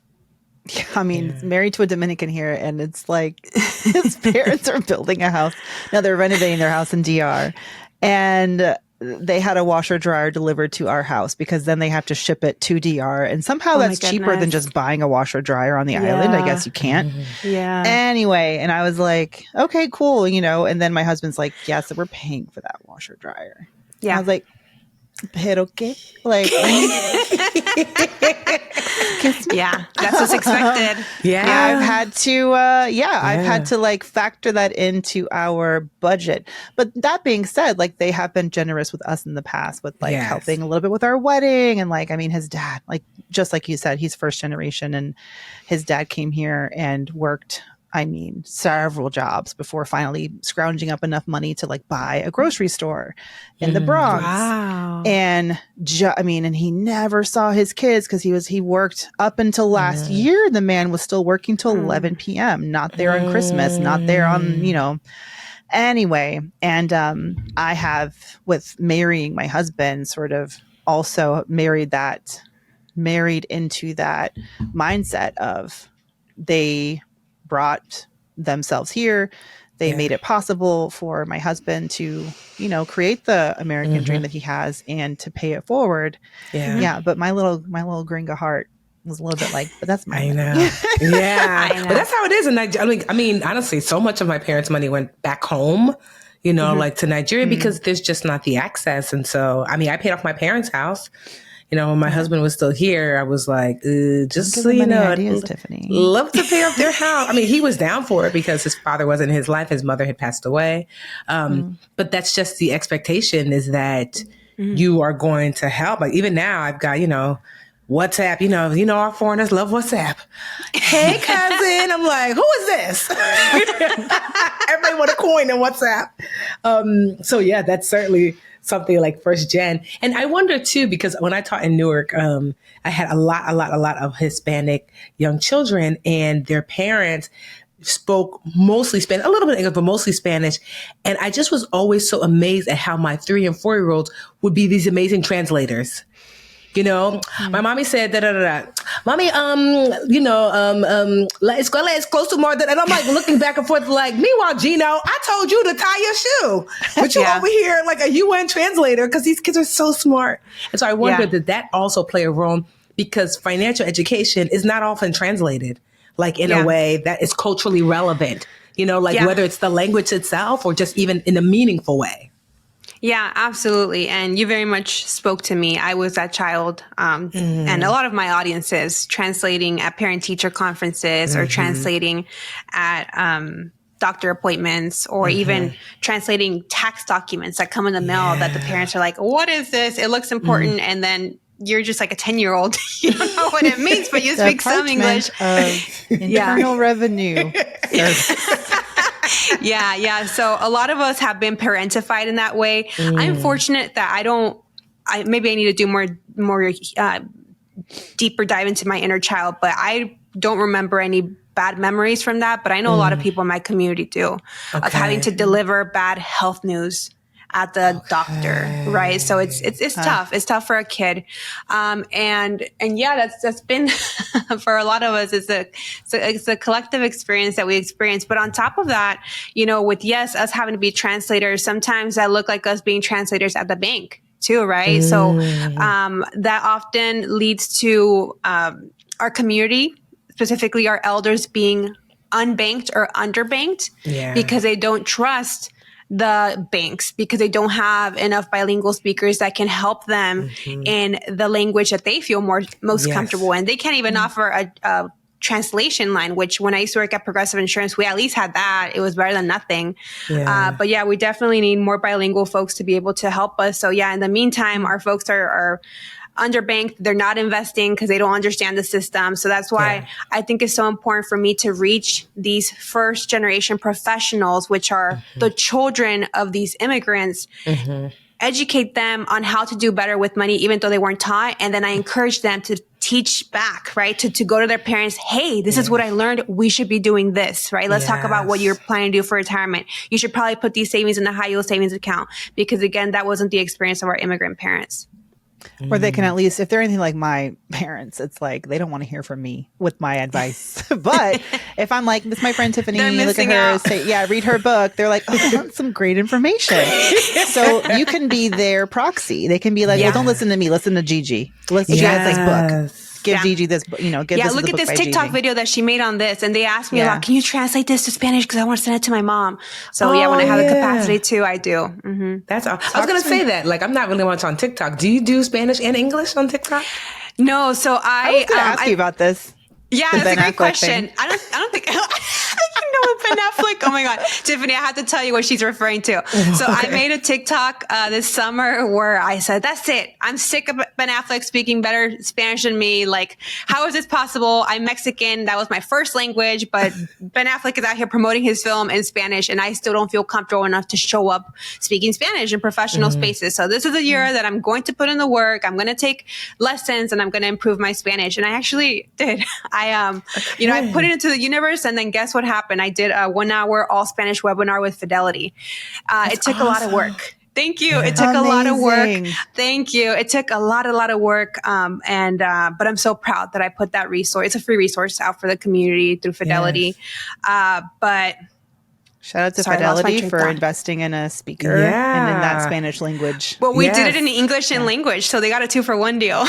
Yeah, I mean, married to a Dominican here, and it's like his parents are building a house. Now they're renovating their house in DR, and they had a washer dryer delivered to our house because then they have to ship it to DR. And somehow that's cheaper than just buying a washer dryer on the island. I guess you can't. Yeah. Anyway, and I was like, okay, cool, And then my husband's like, yes, we're paying for that washer dryer. Yeah. And I was like, pero qué? Like, yeah, that's what's expected. Yeah. I've had to like factor that into our budget. But that being said, like they have been generous with us in the past with like helping a little bit with our wedding. And like, I mean, his dad, like, just like you said, he's first generation and his dad came here and worked several jobs before finally scrounging up enough money to like buy a grocery store in the Bronx. Wow. And and he never saw his kids because he worked up until last year. The man was still working till 11 p.m. Not there on Christmas, not there on, Anyway, and I have, with marrying my husband, sort of also married into that mindset of they brought themselves here. They made it possible for my husband to, create the American dream that he has and to pay it forward. Yeah. But my little gringa heart was a little bit like, but that's my money. Yeah. I know. But that's how it is. And I mean, honestly, so much of my parents' money went back home, like to Nigeria because there's just not the access. And so, I paid off my parents' house. When my husband was still here, I was like, just so you know, ideas, Tiffany. Love to pay off their house. He was down for it because his father wasn't in his life. His mother had passed away. But that's just the expectation is that you are going to help. Like even now I've got, WhatsApp, our foreigners love WhatsApp. Hey, cousin. I'm like, who is this? Everybody want a coin in WhatsApp. That's certainly something like first gen. And I wonder too, because when I taught in Newark, I had a lot of Hispanic young children and their parents spoke mostly Spanish, a little bit of English, but mostly Spanish. And I just was always so amazed at how my 3 and 4-year-olds would be these amazing translators. You know, my mommy said, da, da, da, da. Mommy, la escuela es close to more. And I'm like looking back and forth like, meanwhile, Gino, I told you to tie your shoe. But you over here like a UN translator because these kids are so smart. And so I wonder did that also play a role because financial education is not often translated like in a way that is culturally relevant, you know, like whether it's the language itself or just even in a meaningful way. Yeah, absolutely. And you very much spoke to me. I was that child. And a lot of my audiences translating at parent-teacher conferences or translating at doctor appointments or even translating tax documents that come in the mail that the parents are like, what is this? It looks important. And then you're just like a 10-year-old. You don't know what it means, but you speak some English. Of Internal Revenue Service. Yeah. So a lot of us have been parentified in that way. I'm fortunate that maybe I need to do more deeper dive into my inner child, but I don't remember any bad memories from that. But I know a lot of people in my community do of having to deliver bad health news at the doctor, right? So it's tough. It's tough for a kid, and yeah, that's been for a lot of us. It's a collective experience that we experience. But on top of that, you know, with us having to be translators, sometimes that look like us being translators at the bank too, right? So that often leads to our community, specifically our elders, being unbanked or underbanked because they don't trust the banks because they don't have enough bilingual speakers that can help them in the language that they feel most comfortable in. They can't even offer a translation line, which when I used to work at Progressive Insurance, we at least had that. It was better than nothing. But yeah, we definitely need more bilingual folks to be able to help us. So yeah, in the meantime, our folks are underbanked. They're not investing because they don't understand the system. So that's why I think it's so important for me to reach these first generation professionals, which are the children of these immigrants, educate them on how to do better with money, even though they weren't taught. And then I encourage them to teach back, right? To go to their parents. Hey, this is what I learned. We should be doing this, right? Let's talk about what you're planning to do for retirement. You should probably put these savings in a high yield savings account because again, that wasn't the experience of our immigrant parents. Or they can at least, if they're anything like my parents, it's like they don't want to hear from me with my advice. But if I'm like, this is my friend Tiffany, look at her, say, read her book. They're like, oh, I want some great information. So you can be their proxy. They can be like, well, don't listen to me. Listen to Gigi. Listen to this book. Give Gigi this, give this look at this TikTok video that she made on this. And they asked me a lot, can you translate this to Spanish? Because I want to send it to my mom. So when I have the capacity to, I do. That's awesome. I was going to say that. Like, I'm not really much on TikTok. Do you do Spanish and English on TikTok? No. So I was going to ask you about this. Yeah, that's a great question. I don't think you know Ben Affleck. Oh my God, Tiffany, I have to tell you what she's referring to. So I made a TikTok this summer where I said, "That's it. I'm sick of Ben Affleck speaking better Spanish than me. Like, how is this possible? I'm Mexican. That was my first language, but Ben Affleck is out here promoting his film in Spanish, and I still don't feel comfortable enough to show up speaking Spanish in professional spaces. So this is a year that I'm going to put in the work. I'm going to take lessons, and I'm going to improve my Spanish." And I actually did. I put it into the universe, and then guess what happened? I did a 1-hour all Spanish webinar with Fidelity. It took a lot of work. Thank you. It took a lot of work. Thank you. It took a lot of work. But I'm so proud that I put that resource. It's a free resource out for the community through Fidelity. But shout out to Fidelity for investing in a speaker and in that Spanish language. Well, we did it in English and language, so they got a 2-for-1 deal.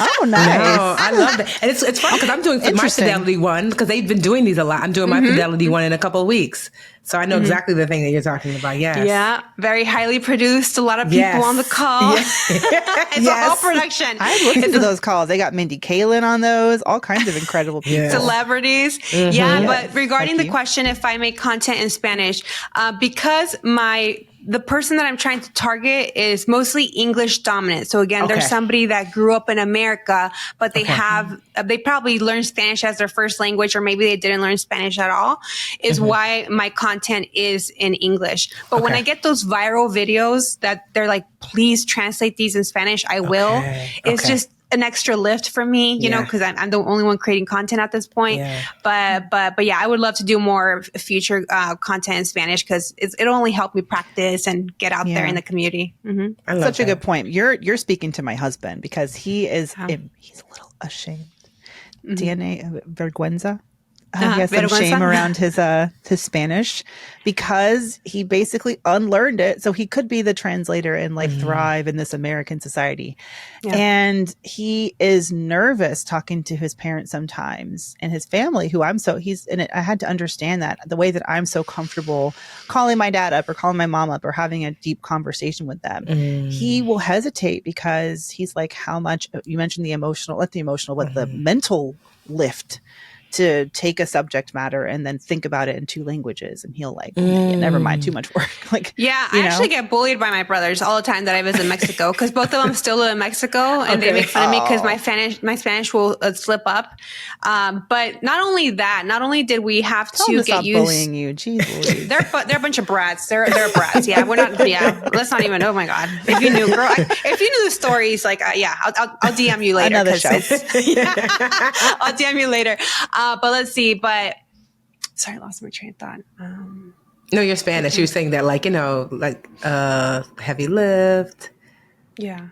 Oh, nice. No, I love that. And it's fun because I'm doing my Fidelity one because they've been doing these a lot. I'm doing my Fidelity one in a couple of weeks. So I know exactly the thing that you're talking about. Yes. Yeah. Very highly produced. A lot of people on the call. It's a whole production. I listened to those calls. They got Mindy Kaling on those. All kinds of incredible people. Celebrities. Yeah. But regarding the question, if I make content in Spanish, because the person that I'm trying to target is mostly English dominant. So again, there's somebody that grew up in America, but they probably learned Spanish as their first language, or maybe they didn't learn Spanish at all, is why my content is in English. But when I get those viral videos that they're like, please translate these in Spanish, I will. It's just, an extra lift for me, you know, because I'm the only one creating content at this point. Yeah. But yeah, I would love to do more future content in Spanish because it'll only help me practice and get out there in the community. Mm-hmm. Such a good point. You're speaking to my husband because he's a little ashamed. DNA vergüenza. He has some shame around his Spanish because he basically unlearned it. So he could be the translator and like thrive in this American society. Yeah. And he is nervous talking to his parents sometimes and his family, who he's in it. I had to understand that the way that I'm so comfortable calling my dad up or calling my mom up or having a deep conversation with them. He will hesitate because he's like, how much you mentioned the mental lift to take a subject matter and then think about it in two languages. And he'll like, never mind, too much work. Like, I actually get bullied by my brothers all the time that I visit Mexico because both of them still live in Mexico and they make fun of me because my Spanish will slip up. But not only that, not only did we have to get used bullying you. Jeez, they're a bunch of brats. They're brats. Yeah, we're not. Yeah, let's not even. Oh my god, if you knew, girl, if you knew the stories, like, I'll DM you later. Another show. I'll DM you later. But let's see. But sorry, I lost my train of thought. No, you're Spanish. You were saying that, like, you know, like heavy lift. Yeah.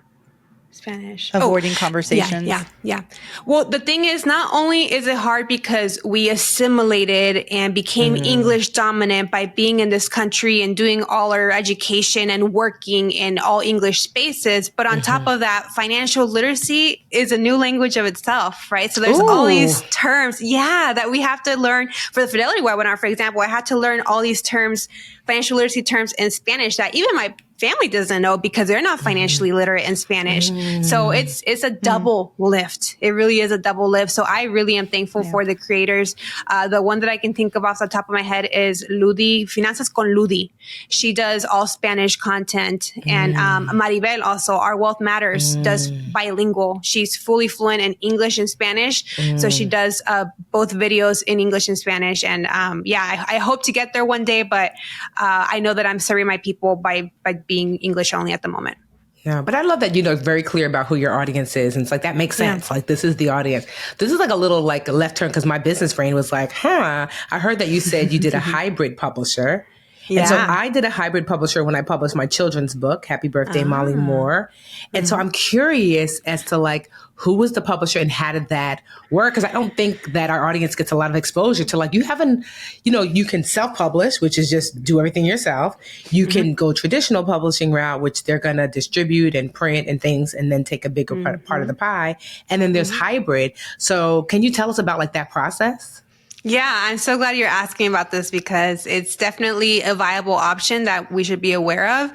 Spanish. Avoiding conversations. Yeah. Well, the thing is, not only is it hard because we assimilated and became English dominant by being in this country and doing all our education and working in all English spaces, but on top of that, financial literacy is a new language of itself, right? So there's all these terms, that we have to learn. For the Fidelity webinar, for example, I had to learn all these terms, financial literacy terms in Spanish that even my family doesn't know because they're not financially literate in Spanish. So it's a double lift. It really is a double lift. So I really am thankful for the creators. The one that I can think of off the top of my head is Ludi, Finanzas con Ludi. She does all Spanish content. And Maribel also, Our Wealth Matters, does bilingual. She's fully fluent in English and Spanish. So she does both videos in English and Spanish. And I hope to get there one day, but I know that I'm serving my people by being English only at the moment. Yeah, but I love that, you know, very clear about who your audience is. And it's like, that makes sense. Like, this is the audience. This is like a little like a left turn because my business brain was like, I heard that you said you did a hybrid publisher. Yeah. And so I did a hybrid publisher when I published my children's book, Happy Birthday, Molly Moore. And so I'm curious as to like, who was the publisher and how did that work? Because I don't think that our audience gets a lot of exposure to like, you can self-publish, which is just do everything yourself. You can go traditional publishing route, which they're going to distribute and print and things and then take a bigger part of the pie. And then there's hybrid. So can you tell us about like that process? Yeah, I'm so glad you're asking about this because it's definitely a viable option that we should be aware of.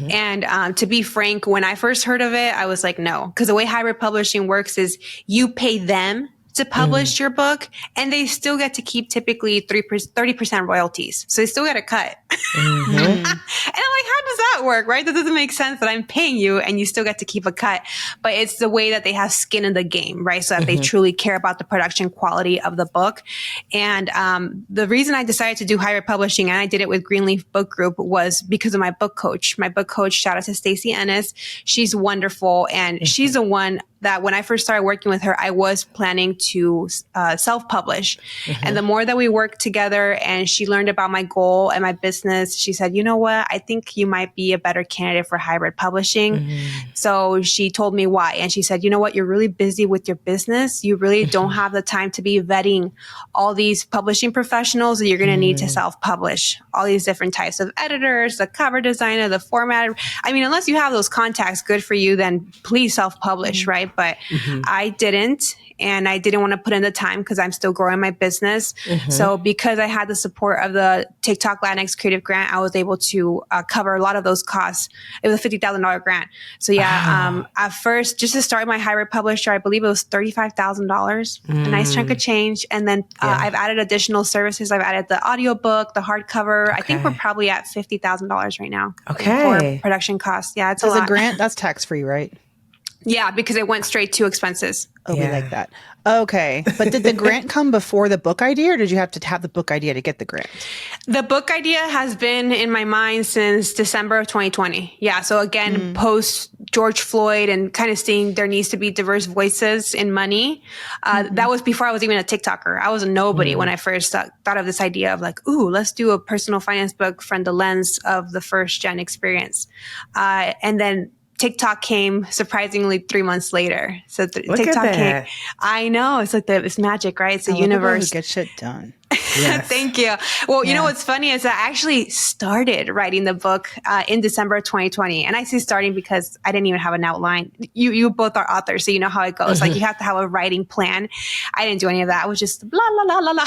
And to be frank, when I first heard of it, I was like, no, because the way hybrid publishing works is you pay them to publish your book and they still get to keep typically 30% royalties. So they still get a cut. And I'm like, how does that work, right? That doesn't make sense that I'm paying you and you still get to keep a cut. But it's the way that they have skin in the game, right? So that they truly care about the production quality of the book. And the reason I decided to do hybrid publishing, and I did it with Greenleaf Book Group, was because of my book coach. My book coach, shout out to Stacey Ennis. She's wonderful. And she's the one that when I first started working with her, I was planning to self-publish. And the more that we worked together and she learned about my goal and my business, she said, you know what? I think you might be a better candidate for hybrid publishing. So she told me why. And she said, you know what? You're really busy with your business. You really don't have the time to be vetting all these publishing professionals that you're going to need to self-publish. All these different types of editors, the cover designer, the formatter. I mean, unless you have those contacts, good for you, then please self-publish, right? But I didn't. And I didn't want to put in the time because I'm still growing my business. So because I had the support of the TikTok Latinx Creative Grant, I was able to cover a lot of those costs. It was a $50,000 grant. So at first, just to start my hybrid publisher, I believe it was $35,000, a nice chunk of change. And then I've added additional services. I've added the audiobook, the hardcover. I think we're probably at $50,000 right now for production costs. Yeah, it's a lot. As a grant, that's tax-free, right? Yeah, because it went straight to expenses. Oh, we like that. Okay. But did the grant come before the book idea, or did you have to have the book idea to get the grant? The book idea has been in my mind since December of 2020. Yeah. So again, post George Floyd and kind of seeing there needs to be diverse voices in money. That was before I was even a TikToker. I was a nobody when I first thought of this idea of like, ooh, let's do a personal finance book from the lens of the first gen experience. And then TikTok came surprisingly 3 months later. So TikTok came. I know. It's like it's magic, right? It's a universe. Who get shit done. Yes. Thank you. Well, you know what's funny is I actually started writing the book in December of 2020. And I say starting because I didn't even have an outline. You both are authors, so you know how it goes. Like you have to have a writing plan. I didn't do any of that. I was just blah, blah, blah, blah,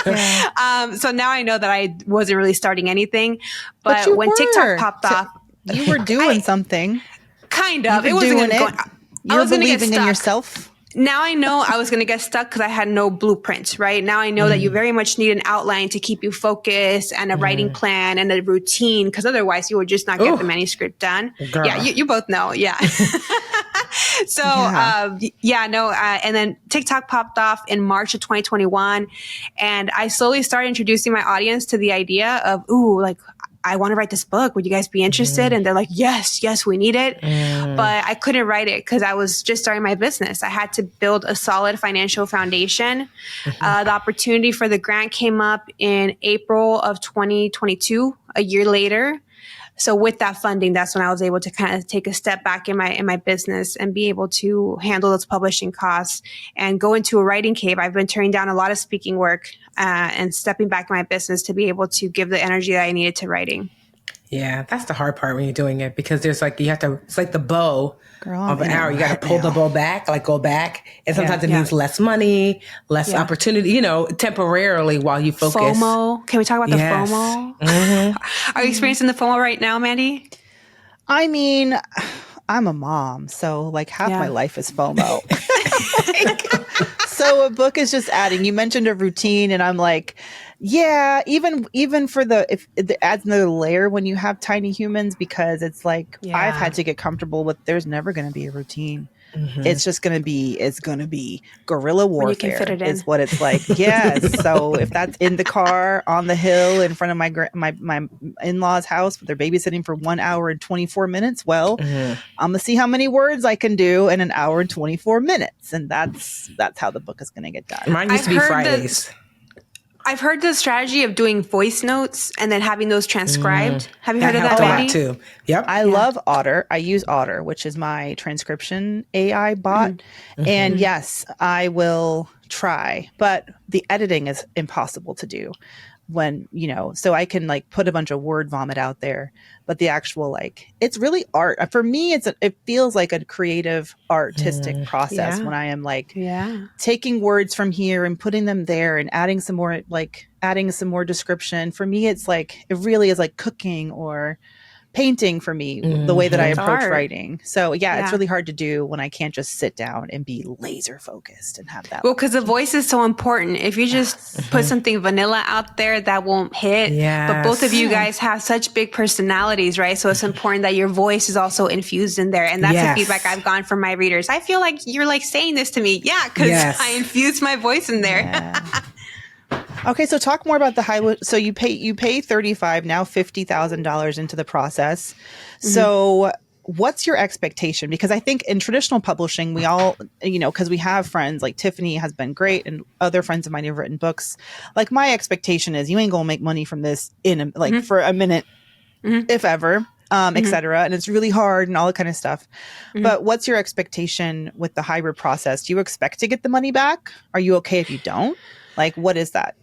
blah. So now I know that I wasn't really starting anything. But when TikTok popped off, you were doing something. Kind of. It wasn't going to I was believing in yourself. Now I know I was going to get stuck because I had no blueprint, right? Now I know that you very much need an outline to keep you focused and a writing plan and a routine, because otherwise you would just not get the manuscript done. Girl. Yeah, you both know. Yeah. So, and then TikTok popped off in March of 2021. And I slowly started introducing my audience to the idea of, ooh, like, I want to write this book. Would you guys be interested? And they're like, yes, we need it. But I couldn't write it because I was just starting my business. I had to build a solid financial foundation. The opportunity for the grant came up in April of 2022, a year later. So with that funding, that's when I was able to kind of take a step back in my business and be able to handle those publishing costs and go into a writing cave. I've been turning down a lot of speaking work and stepping back in my business to be able to give the energy that I needed to writing. Yeah, that's the hard part when you're doing it, because there's like, you have to, it's like the bow of an arrow. You got to pull the bow back, like go back. And sometimes it means less money, less opportunity, temporarily while you focus. FOMO. Can we talk about the FOMO? Are you experiencing the FOMO right now, Mandy? I mean, I'm a mom, so like half my life is FOMO. So a book is just adding. You mentioned a routine, and I'm like, yeah, even for if it adds another layer when you have tiny humans, because it's like I've had to get comfortable with there's never going to be a routine. It's just going to be guerrilla warfare is what it's like. Yes. So if that's in the car, on the hill, in front of my in-laws' house, where they're babysitting for 1 hour and 24 minutes, well, I'm going to see how many words I can do in an hour and 24 minutes. And that's how the book is going to get done. Mine used to be Fridays. I've heard the strategy of doing voice notes and then having those transcribed. Have you heard of that, Mandy? Too. Yep. I love Otter. I use Otter, which is my transcription AI bot. And yes, I will try, but the editing is impossible to do when, so I can like put a bunch of word vomit out there, but the actual, it's really art. For me, it feels like a creative artistic process when I am taking words from here and putting them there and adding some more description. For me, it's like, it really is like cooking or painting for me, the way that I approach writing. So it's really hard to do when I can't just sit down and be laser focused and have that. Well, because the voice is so important. If you just put something vanilla out there, that won't hit. Yes. But both of you guys have such big personalities, right? So it's important that your voice is also infused in there. And that's the feedback I've gotten from my readers. I feel like you're like saying this to me. Yeah, because I infused my voice in there. Yeah. Okay, so talk more about the high. So you pay $35 now, $50,000 into the process. So what's your expectation? Because I think in traditional publishing, we all, because we have friends like Tiffany has been great, and other friends of mine who've written books. Like my expectation is you ain't gonna make money from this for a minute, if ever. Et cetera. And it's really hard and all that kind of stuff. But what's your expectation with the hybrid process? Do you expect to get the money back? Are you okay if you don't? Like, what is that?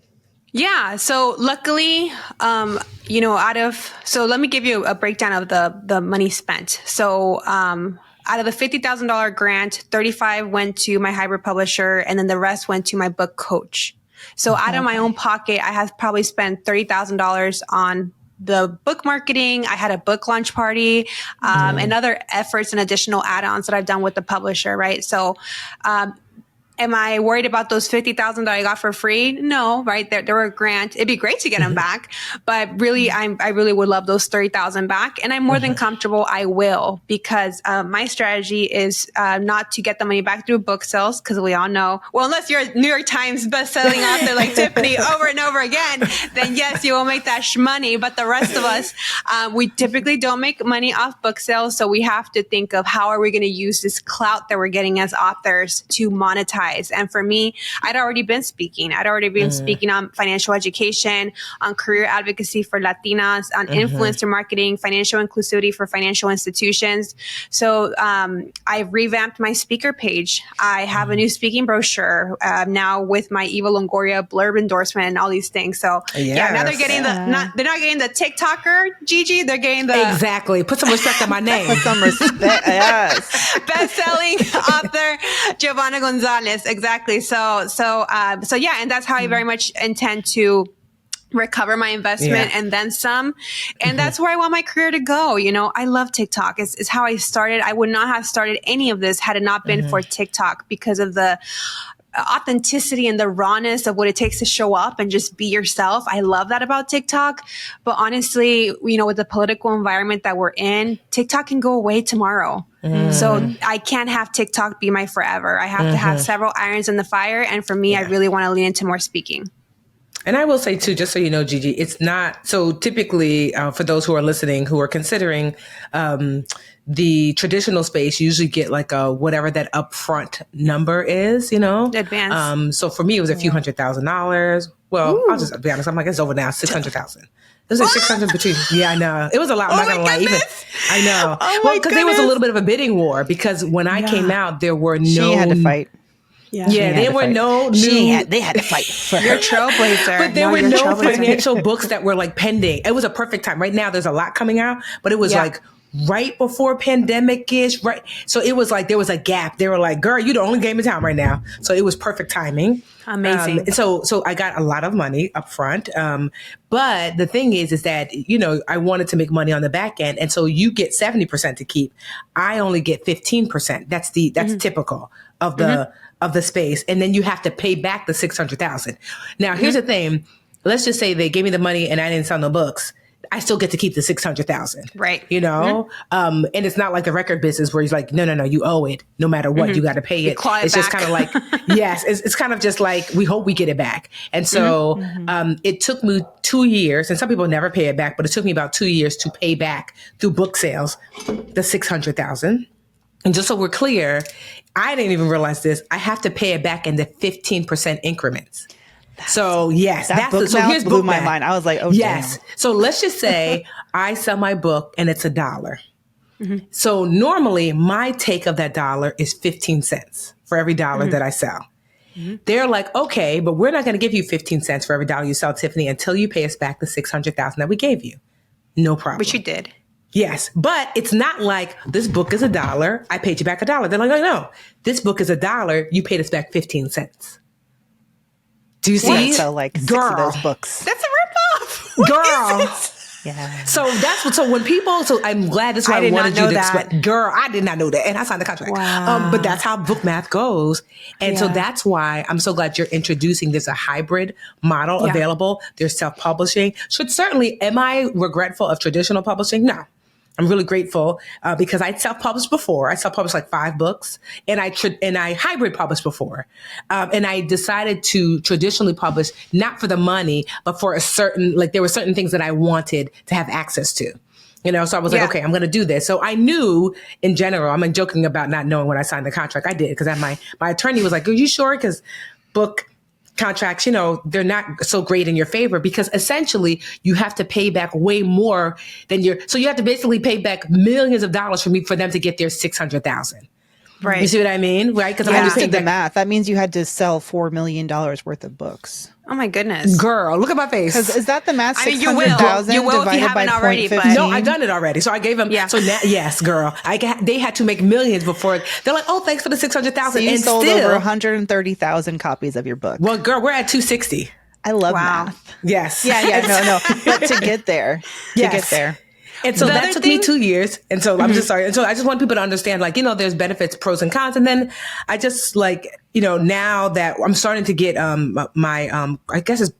Yeah. So luckily, so let me give you a breakdown of the money spent. So, out of the $50,000 grant, 35 went to my hybrid publisher, and then the rest went to my book coach. So out of my own pocket, I have probably spent $30,000 on the book marketing. I had a book launch party, and other efforts and additional add-ons that I've done with the publisher. Right. So, Am I worried about those $50,000 that I got for free? No, right? There were a grant. It'd be great to get them back, but really, I really would love those 30,000 back. And I'm more than comfortable. I will, because my strategy is not to get the money back through book sales, because we all know, well, unless you're a New York Times best-selling author like Tiffany over and over again, then yes, you will make that money. But the rest of us, we typically don't make money off book sales. So we have to think of how are we going to use this clout that we're getting as authors to monetize. And for me, I'd already been speaking. I'd already been speaking on financial education, on career advocacy for Latinas, on influencer marketing, financial inclusivity for financial institutions. So I've revamped my speaker page. I have a new speaking brochure now with my Eva Longoria blurb endorsement and all these things. So now they're getting they're not getting the TikToker Gigi. They're getting the exactly. Put some respect on my name. Put some respect. Yes. Best-selling author Giovanna Gonzalez. Exactly. So yeah, and that's how I very much intend to recover my investment and then some. And that's where I want my career to go. You know, I love TikTok. It's how I started. I would not have started any of this had it not been for TikTok, because of the authenticity and the rawness of what it takes to show up and just be yourself. I love that about TikTok. But honestly, you know, with the political environment that we're in, TikTok can go away tomorrow. So I can't have TikTok be my forever. I have to have several irons in the fire. And for me, I really want to lean into more speaking. And I will say too, just so you know, Gigi, it's not so typically for those who are listening, who are considering the traditional space, you usually get like a whatever that upfront number is, you know, advance. So for me, it was a few $100,000. Well, I'll just be honest. I'm like, it's over now, 600,000. It was like 600 between. Yeah, I know. It was a lot. I'm not gonna lie. Even I know. Well, because there was a little bit of a bidding war. Because when I came out, there were no. She had to fight. Yeah, there were no new. They had to fight for her. You're a trailblazer. But there were no financial books that were like pending. It was a perfect time. Right now, there's a lot coming out, but it was like right before pandemic-ish. Right, so it was like there was a gap. They were like, "Girl, you the only game in town right now." So it was perfect timing. Amazing. So I got a lot of money up front. But the thing is that, you know, I wanted to make money on the back end. And so you get 70% to keep. I only get 15%. That's typical of the space. And then you have to pay back the 600,000. Now, here's the thing. Let's just say they gave me the money and I didn't sell no books. I still get to keep the 600,000. Right. You know? And it's not like the record business where he's like, no, you owe it. No matter what, you got to pay it. It's just kind of like, yes, it's kind of just like, we hope we get it back. And so it took me 2 years, and some people never pay it back, but it took me about 2 years to pay back through book sales, the 600,000. And just so we're clear, I didn't even realize this. I have to pay it back in the 15% increments. So yes, so here's blew my mind. I was like, oh yes. Damn. So let's just say I sell my book and it's $1. So normally my take of that dollar is 15 cents for every dollar that I sell. They're like, okay, but we're not going to give you 15 cents for every dollar you sell, Tiffany, until you pay us back the 600,000 that we gave you. No problem. Which you did. Yes, but it's not like this book is $1. I paid you back $1. They're like, oh, no, this book is $1. You paid us back 15 cents. Do you see? So like 6 of those books. That's a ripoff. Girl. Yeah. So that's what. So when people. So I'm glad that's why I wanted you to explain. Girl, I did not know that, and I signed the contract. Wow. But that's how book math goes, and so that's why I'm so glad you're introducing. There's a hybrid model available. There's self-publishing. Am I regretful of traditional publishing? No. I'm really grateful because I self-published before. I self-published like 5 books, and I hybrid published before. And I decided to traditionally publish not for the money, but for there were certain things that I wanted to have access to. You know, so I was like, okay, I'm going to do this. So I knew in general, I'm joking about not knowing when I signed the contract. I did because my attorney was like, are you sure? Because book contracts, you know, they're not so great in your favor because essentially you have to pay back way more than so you have to basically pay back millions of dollars for them to get their 600,000. Right. You see what I mean? Right. Because I just did the math. That means you had to sell $4 million worth of books. Oh my goodness. Girl, look at my face. Because is that the math? I mean, you will if you haven't already. But no, I've done it already. So I gave them. So now, yes, girl. They had to make millions before. They're like, oh, thanks for the 600,000. So you sold over 130,000 copies of your book. Well, girl, we're at 260. I love math. Yes. Yeah. No. But to get there, And so that took me 2 years. And so I'm just sorry. And so I just want people to understand, like, you know, there's benefits, pros and cons. And then I just like, you know, now that I'm starting to get my I guess it's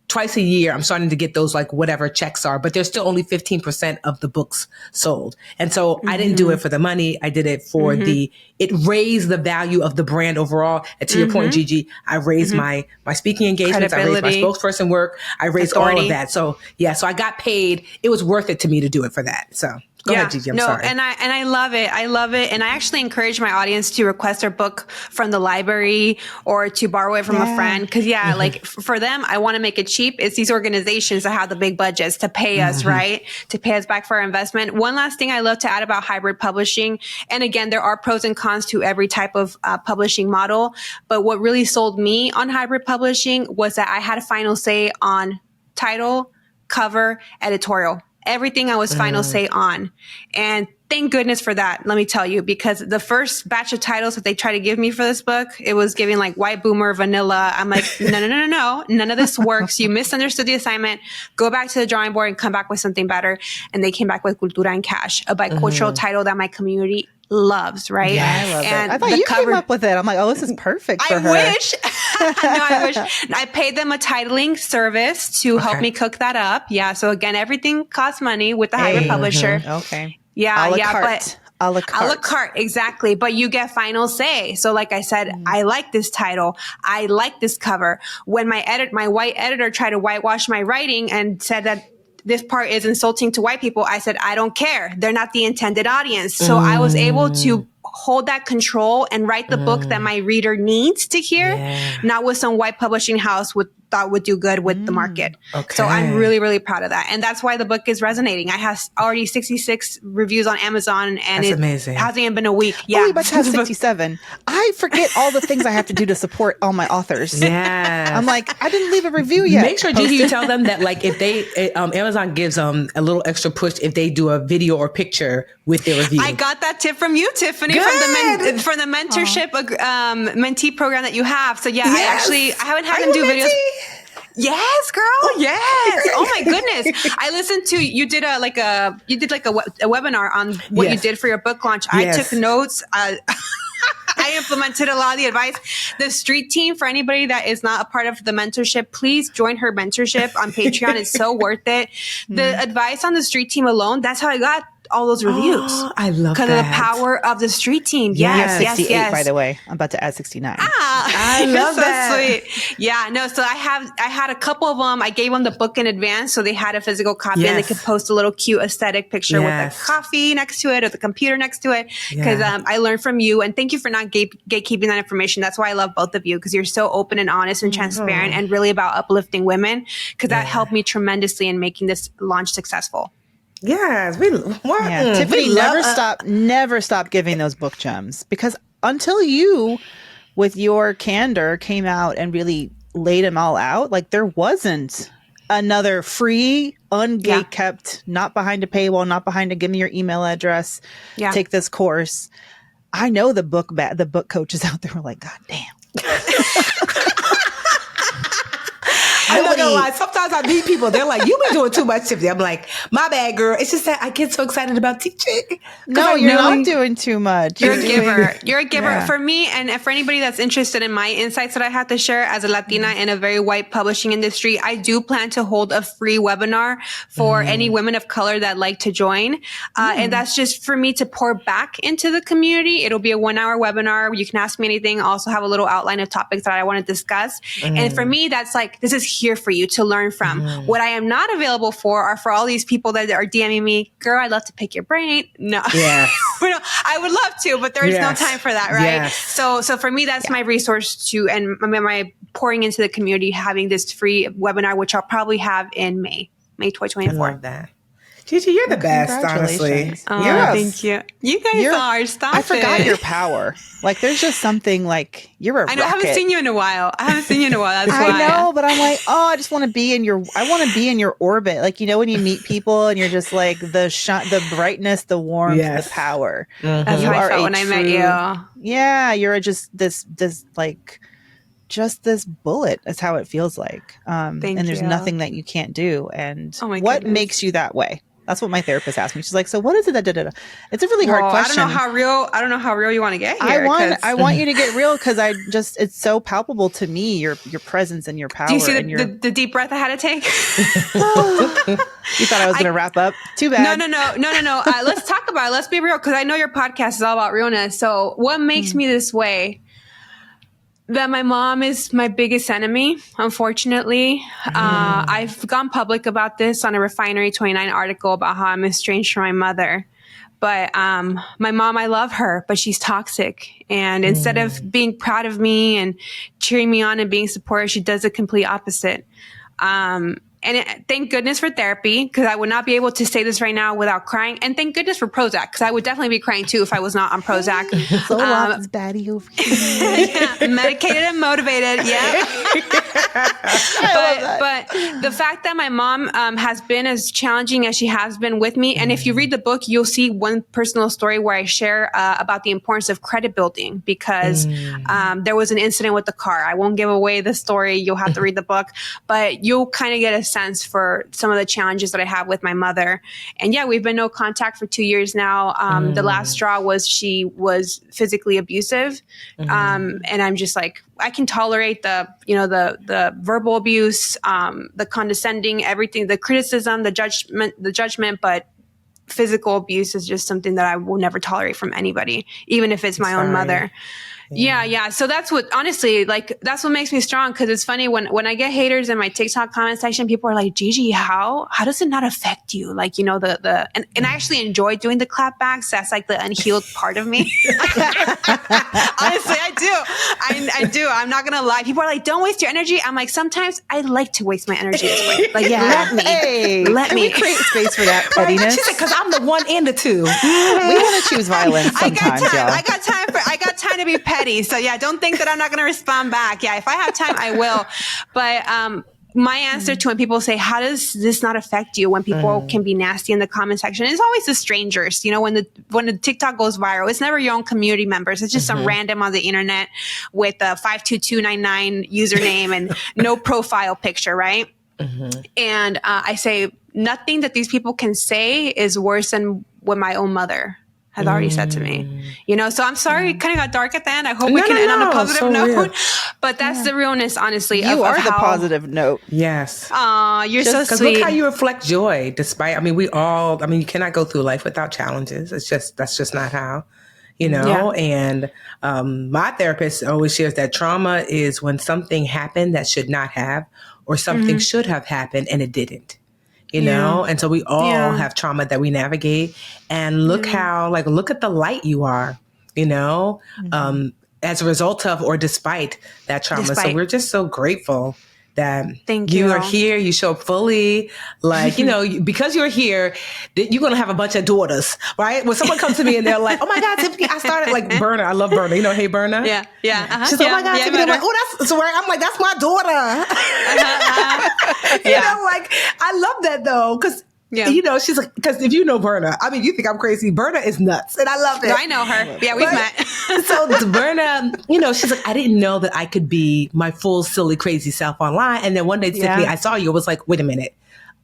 twice a year, I'm starting to get those like whatever checks are, but there's still only 15% of the books sold. And so I didn't do it for the money. I did it for it raised the value of the brand overall. And to your point, Gigi, I raised my speaking engagements. I raised my spokesperson work. I raised all of that. So yeah, so I got paid. It was worth it to me to do it for that. So go ahead, Gigi. I'm sorry. And I love it. I love it. And I actually encourage my audience to request their book from the library or to borrow it from a friend. Cause like for them, I want to make it cheap. It's these organizations that have the big budgets to pay us, right? To pay us back for our investment. One last thing I love to add about hybrid publishing. And again, there are pros and cons to every type of publishing model. But what really sold me on hybrid publishing was that I had a final say on title, cover, editorial. Everything I was final say on. And thank goodness for that, let me tell you, because the first batch of titles that they tried to give me for this book, it was giving like white boomer, vanilla. I'm like, no. None of this works. You misunderstood the assignment. Go back to the drawing board and come back with something better. And they came back with Cultura Cash, a bicultural title that my community loves, right? Yeah, I love it. I thought you came up with it. I'm like, oh, this is perfect for her. I wish. I wish. I paid them a titling service to help me cook that up. Yeah. So again, everything costs money with the hybrid publisher. Okay. Yeah. But a la carte. Exactly. But you get final say. So like I said, I like this title. I like this cover. When my white editor tried to whitewash my writing and said that this part is insulting to white people, I said, I don't care. They're not the intended audience. So I was able to hold that control and write the book that my reader needs to hear, not with some white publishing house thought would do good with the market. Okay. So I'm really, really proud of that. And that's why the book is resonating. I have already 66 reviews on Amazon and it hasn't even been a week. Yeah. Oh, you about to have 67. I forget all the things I have to do to support all my authors. Yeah. I'm like, I didn't leave a review yet. Make sure, Gigi, you tell them that like if they, Amazon gives a little extra push if they do a video or picture with their review. I got that tip from you, Tiffany, from the mentorship mentee program that you have. So yeah, I haven't had them do videos. Yes, girl. Yes. Oh my goodness. I listened to you did a webinar on what you did for your book launch. I took notes. I implemented a lot of the advice. The street team, for anybody that is not a part of the mentorship, please join her mentorship on Patreon. It's so worth it. The advice on the street team alone, that's how I got all those reviews. Oh, I love that. Because of the power of the street team. Yes, 68, by the way. I'm about to add 69. I love that. Sweet. Yeah, no, so I had a couple of them. I gave them the book in advance, so they had a physical copy and they could post a little cute aesthetic picture with a coffee next to it or the computer next to it. Because I learned from you, and thank you for not gatekeeping that information. That's why I love both of you, because you're so open and honest and transparent and really about uplifting women, because that helped me tremendously in making this launch successful. Yes, Tiffany never stopped giving those book gems, because until you, with your candor, came out and really laid them all out, like there wasn't another free, ungate-kept, not behind a paywall, not behind a give me your email address, take this course. I know the book coaches out there were like, God damn. I'm not gonna lie. Sometimes I meet people, they're like, "You've been doing too much, Tiffany." I'm like, "My bad, girl. It's just that I get so excited about teaching." No, you're not doing too much. You're a giver. You're a giver. Yeah. For me, and for anybody that's interested in my insights that I have to share as a Latina in a very white publishing industry, I do plan to hold a free webinar for any women of color that like to join. And that's just for me to pour back into the community. It'll be a 1-hour webinar. You can ask me anything. I also have a little outline of topics that I want to discuss. And for me, that's like, this is here for you to learn from. What I am not available for are for all these people that are DMing me, girl, I'd love to pick your brain. No. Yeah. I would love to, but there is no time for that, right? Yes. So for me, that's my resource to, and my pouring into the community, having this free webinar, which I'll probably have in May 2024. I love that. Gigi, you're the best, honestly. Oh, thank you. You guys are. Stop it. I forgot your power. Like, there's just something like, you're a rocket. I haven't seen you in a while. That's why. I know, but I'm like, I just want to be in your orbit. Like, when you meet people and you're just like the brightness, the warmth, the power. That's how I felt when I met you. Yeah, you're just this like, just this bullet is how it feels like. And there's nothing that you can't do. And what makes you that way? That's what my therapist asked me. She's like, so what is it that It's a really hard question. I don't know how real you want to get here. I want you to get real because it's so palpable to me, your presence and your power. Do you see the deep breath I had to take? You thought I was going to wrap up? Too bad. No. Let's talk about it. Let's be real, because I know your podcast is all about realness. So what makes me this way? That my mom is my biggest enemy, unfortunately. I've gone public about this on a Refinery 29 article about how I'm estranged from my mother. But my mom, I love her, but she's toxic. And instead of being proud of me and cheering me on and being supportive, she does the complete opposite. Thank goodness for therapy, because I would not be able to say this right now without crying. And thank goodness for Prozac, because I would definitely be crying too if I was not on Prozac. So is baddie over here. Yeah, medicated and motivated. Yeah. but the fact that my mom has been as challenging as she has been with me, and if you read the book, you'll see one personal story where I share about the importance of credit building, because there was an incident with the car. I won't give away the story. You'll have to read the book, but you'll kind of get a sense for some of the challenges that I have with my mother. And yeah, we've been no contact for 2 years now. The last straw was she was physically abusive. And I'm just like, I can tolerate the verbal abuse, the condescending, everything, the criticism, the judgment, but physical abuse is just something that I will never tolerate from anybody, even if it's my own mother. Yeah. So that's what, honestly, like, that's what makes me strong. Cause it's funny when I get haters in my TikTok comment section, people are like, Gigi, how does it not affect you? Like, and I actually enjoy doing the clapbacks. That's like the unhealed part of me. Honestly, I do. I'm not going to lie. People are like, don't waste your energy. I'm like, sometimes I like to waste my energy this way. Like, let me create space for that pettiness. She said, cause I'm the one and the two. We want to choose violence sometimes, y'all. I got time to be petty. So yeah, don't think that I'm not going to respond back. Yeah, if I have time, I will. But my answer to when people say, how does this not affect you? When people can be nasty in the comment section, it's always the strangers. When the TikTok goes viral, it's never your own community members. It's just some random on the internet with a 52299 username and no profile picture, right? And I say, nothing that these people can say is worse than what my own mother has already said to me. So I'm sorry it kind of got dark at the end. I hope we can end on a positive note. Real. But that's the realness, honestly. You are the positive note. Yes. Aw, you're so sweet. Because look how you reflect joy, despite, you cannot go through life without challenges. That's just not how, Yeah. And my therapist always shares that trauma is when something happened that should not have, or something should have happened and it didn't. And so we all have trauma that we navigate, and look at the light you are, as a result of, or despite that trauma. So we're just so grateful that you are here. You show up fully, because you're here, you're going to have a bunch of daughters, right? When someone comes to me and they're like, oh my God, Tiffany, I started like Berna. I love Berna. Hey, Berna. Yeah. Uh-huh. She's like, oh my God, Tiffany. I'm like, oh, that's so. I'm like, that's my daughter. I love that though. Cause she's like, because if you know Berna, you think I'm crazy. Berna is nuts, and I love it. No, I know her. Yeah, we've met. So Berna, she's like, I didn't know that I could be my full, silly, crazy self online. And then one day, Tiffany, I saw you. I was like, wait a minute.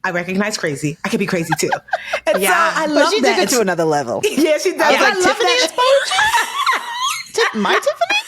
I recognize crazy. I could be crazy too. And so I love she that. Took it to another level. Yeah, she does. I was like, Tiffany exposure? My Tiffany?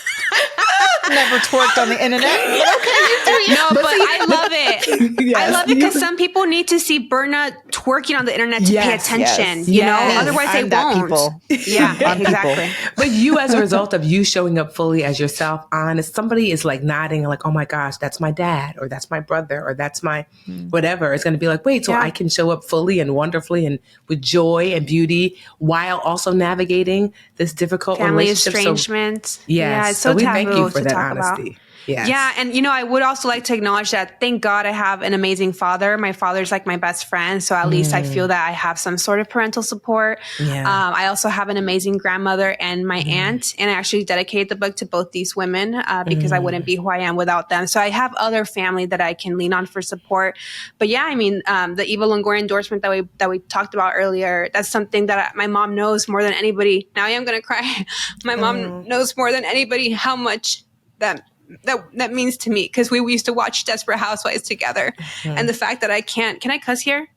Never twerked on the internet. Okay, you do you. No, but I love it. Yes. I love it because some people need to see Berna twerking on the internet to pay attention. Otherwise they won't. People. Yeah, exactly. But you, as a result of you showing up fully as yourself, honest, somebody is like nodding, like, oh my gosh, that's my dad, or that's my brother, or that's my whatever. It's going to be like, wait, so I can show up fully and wonderfully and with joy and beauty while also navigating this difficult family relationship. estrangement. So, yes. It's so we taboo thank you for to that talk honesty. About. Yes. Yeah. And, I would also like to acknowledge that, thank God I have an amazing father. My father's like my best friend. So at least I feel that I have some sort of parental support. Yeah. I also have an amazing grandmother and my aunt. And I actually dedicated the book to both these women because I wouldn't be who I am without them. So I have other family that I can lean on for support. But yeah, the Eva Longoria endorsement that we talked about earlier, that's something that my mom knows more than anybody. Now I am going to cry. My mom knows more than anybody how much that means to me, because we used to watch Desperate Housewives together. And the fact that can I cuss here?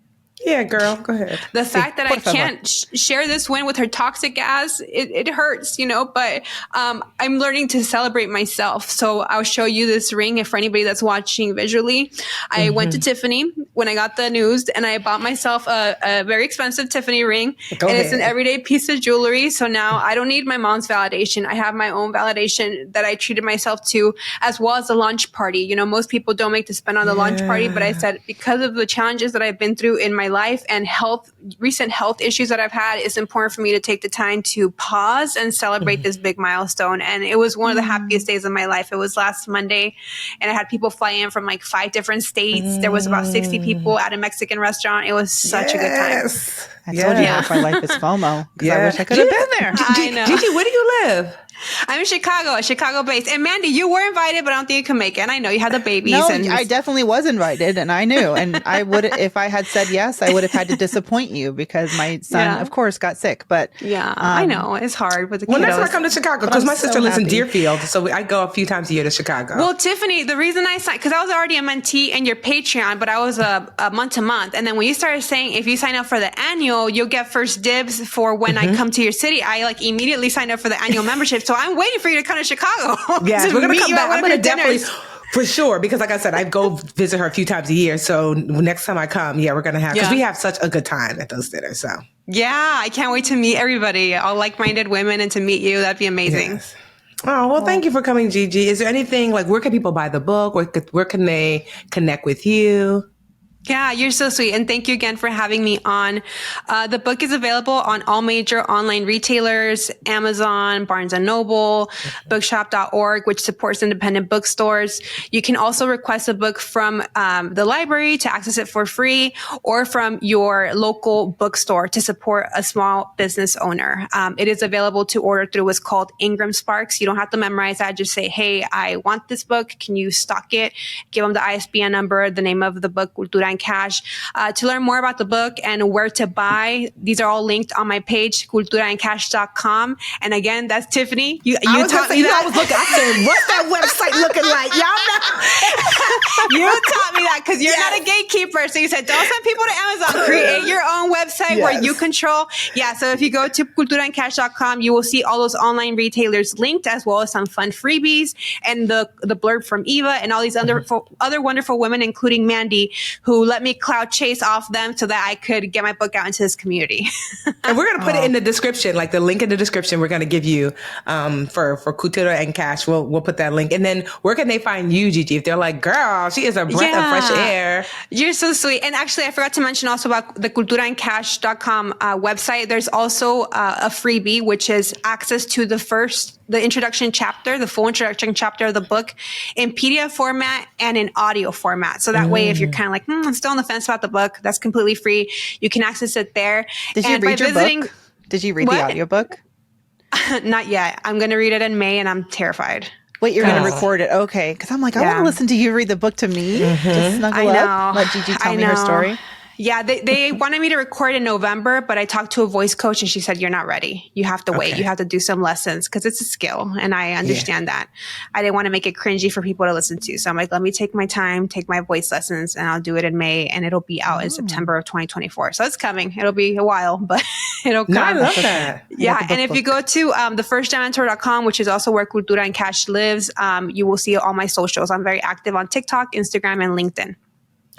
Yeah, girl, go ahead. The fact that I can't share this win with her toxic ass, it hurts, but I'm learning to celebrate myself. So I'll show you this ring. If for anybody that's watching visually, I went to Tiffany when I got the news and I bought myself a very expensive Tiffany ring. It's an everyday piece of jewelry. So now I don't need my mom's validation. I have my own validation that I treated myself to, as well as the launch party. Most people don't make to spend on the launch party, but I said, because of the challenges that I've been through in my life and recent health issues that I've had, it's important for me to take the time to pause and celebrate this big milestone. And it was one of the happiest days of my life. It was last Monday, and I had people fly in from like 5 different states. There was about 60 people at a Mexican restaurant. It was such a good time. I told you my life is FOMO. I wish I could have been there. I know. Gigi, where do you live? I'm in Chicago based. And Mandy, you were invited, but I don't think you can make it. And I know you had the babies. No, I definitely was invited, and I knew. And I would, if I had said yes, I would have had to disappoint you because my son, of course, got sick. But I know it's hard with the kiddos. Well, next time I come to Chicago, because my sister lives in Deerfield, so I go a few times a year to Chicago. Well, Tiffany, the reason I signed, because I was already a mentee in your Patreon, but I was a month to month. And then when you started saying if you sign up for the annual, you'll get first dibs for when I come to your city, I like immediately signed up for the annual membership. So I'm waiting for you to come to Chicago. Yeah, we're going to come back. I'm going to definitely, for sure, because like I said, I go visit her a few times a year. So next time I come, we're going to have, because we have such a good time at those dinners. So yeah, I can't wait to meet everybody, all like-minded women, and to meet you. That'd be amazing. Yes. Oh, well, thank you for coming, Gigi. Is there anything, like, where can people buy the book? Where can they connect with you? Yeah, you're so sweet. And thank you again for having me on. The book is available on all major online retailers, Amazon, Barnes & Noble, bookshop.org, which supports independent bookstores. You can also request a book from the library to access it for free, or from your local bookstore to support a small business owner. It is available to order through what's called Ingram Sparks. You don't have to memorize that. Just say, hey, I want this book. Can you stock it? Give them the ISBN number, the name of the book, Cultura Cash. To learn more about the book and where to buy, these are all linked on my page, culturaandcash.com. And again, that's Tiffany. You taught me that. I was looking, I said, what's that website looking like? Y'all know? You taught me that because you're not a gatekeeper. So you said, don't send people to Amazon. Create your own website where you control. Yeah. So if you go to culturaandcash.com, you will see all those online retailers linked, as well as some fun freebies and the blurb from Eva and all these other wonderful women, including Mandy, who let me cloud chase off them so that I could get my book out into this community. And we're going to put it in the description, like the link in the description we're going to give you for Cultura and Cash. We'll put that link. And then where can they find you, Gigi? If they're like, girl, she is a breath of fresh air. You're so sweet. And actually, I forgot to mention also about the culturaandcash.com website. There's also a freebie, which is access to the introduction chapter, the full introduction chapter of the book in PDF format and in audio format. So that way, if you're kind of like, I'm still on the fence about the book, that's completely free. You can access it there. Did you read your book? Did you read the audiobook? Not yet. I'm going to read it in May, and I'm terrified. Wait, you're going to record it? Okay. Because I'm like, I want to listen to you read the book to me. Just snuggle up. Let Gigi tell me her story. Yeah, they wanted me to record in November, but I talked to a voice coach and she said, you're not ready. You have to wait. You have to do some lessons because it's a skill. And I understand that. I didn't want to make it cringy for people to listen to. So I'm like, let me take my time, take my voice lessons, and I'll do it in May, and it'll be out in September of 2024. So it's coming. It'll be a while, but it'll come. No, I love that. Yeah. And if you go to thefirstgenmentor.com, which is also where Cultura and Cash lives, you will see all my socials. I'm very active on TikTok, Instagram, and LinkedIn.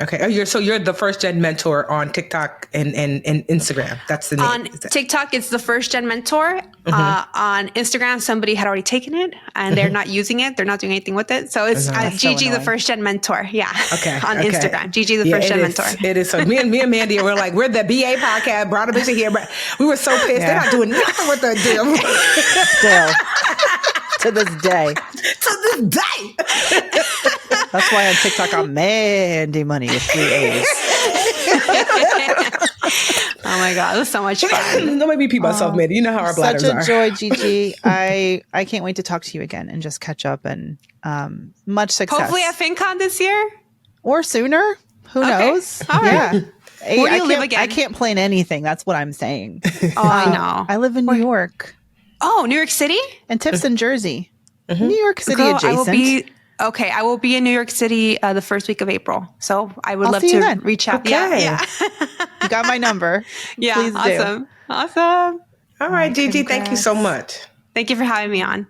Okay. You're the First Gen Mentor on TikTok and Instagram. That's the name. On TikTok, it's the First Gen Mentor. On Instagram, somebody had already taken it and they're not using it. They're not doing anything with it. So it's Gigi, the First Gen Mentor. Yeah. Okay. On Instagram, Gigi, the First Gen Mentor. It is. So me and Mandy were like, we're the BA podcast, brought a bitch in here, but we were so pissed. They're not doing nothing with the deal. Still. To this day. That's why on TikTok I'm Mandy Money with 3 A's. Oh my God, it was so much fun. Don't make me pee myself, Mandy. You know how our bladders are. Such a joy, Gigi. I can't wait to talk to you again and just catch up, and much success. Hopefully at FinCon this year? Or sooner. Who knows? All right. Yeah. Where do you live again? I can't plan anything. That's what I'm saying. Oh, I know. I live in New York. Oh, New York City? And Tipton, Jersey. New York City adjacent. Okay, I will be in New York City the first week of April. So I would I'll love see you to then. reach out. Okay. Yeah. You got my number. Yeah. Please do. Awesome. Awesome. All right, Gigi, thank you so much. Thank you for having me on.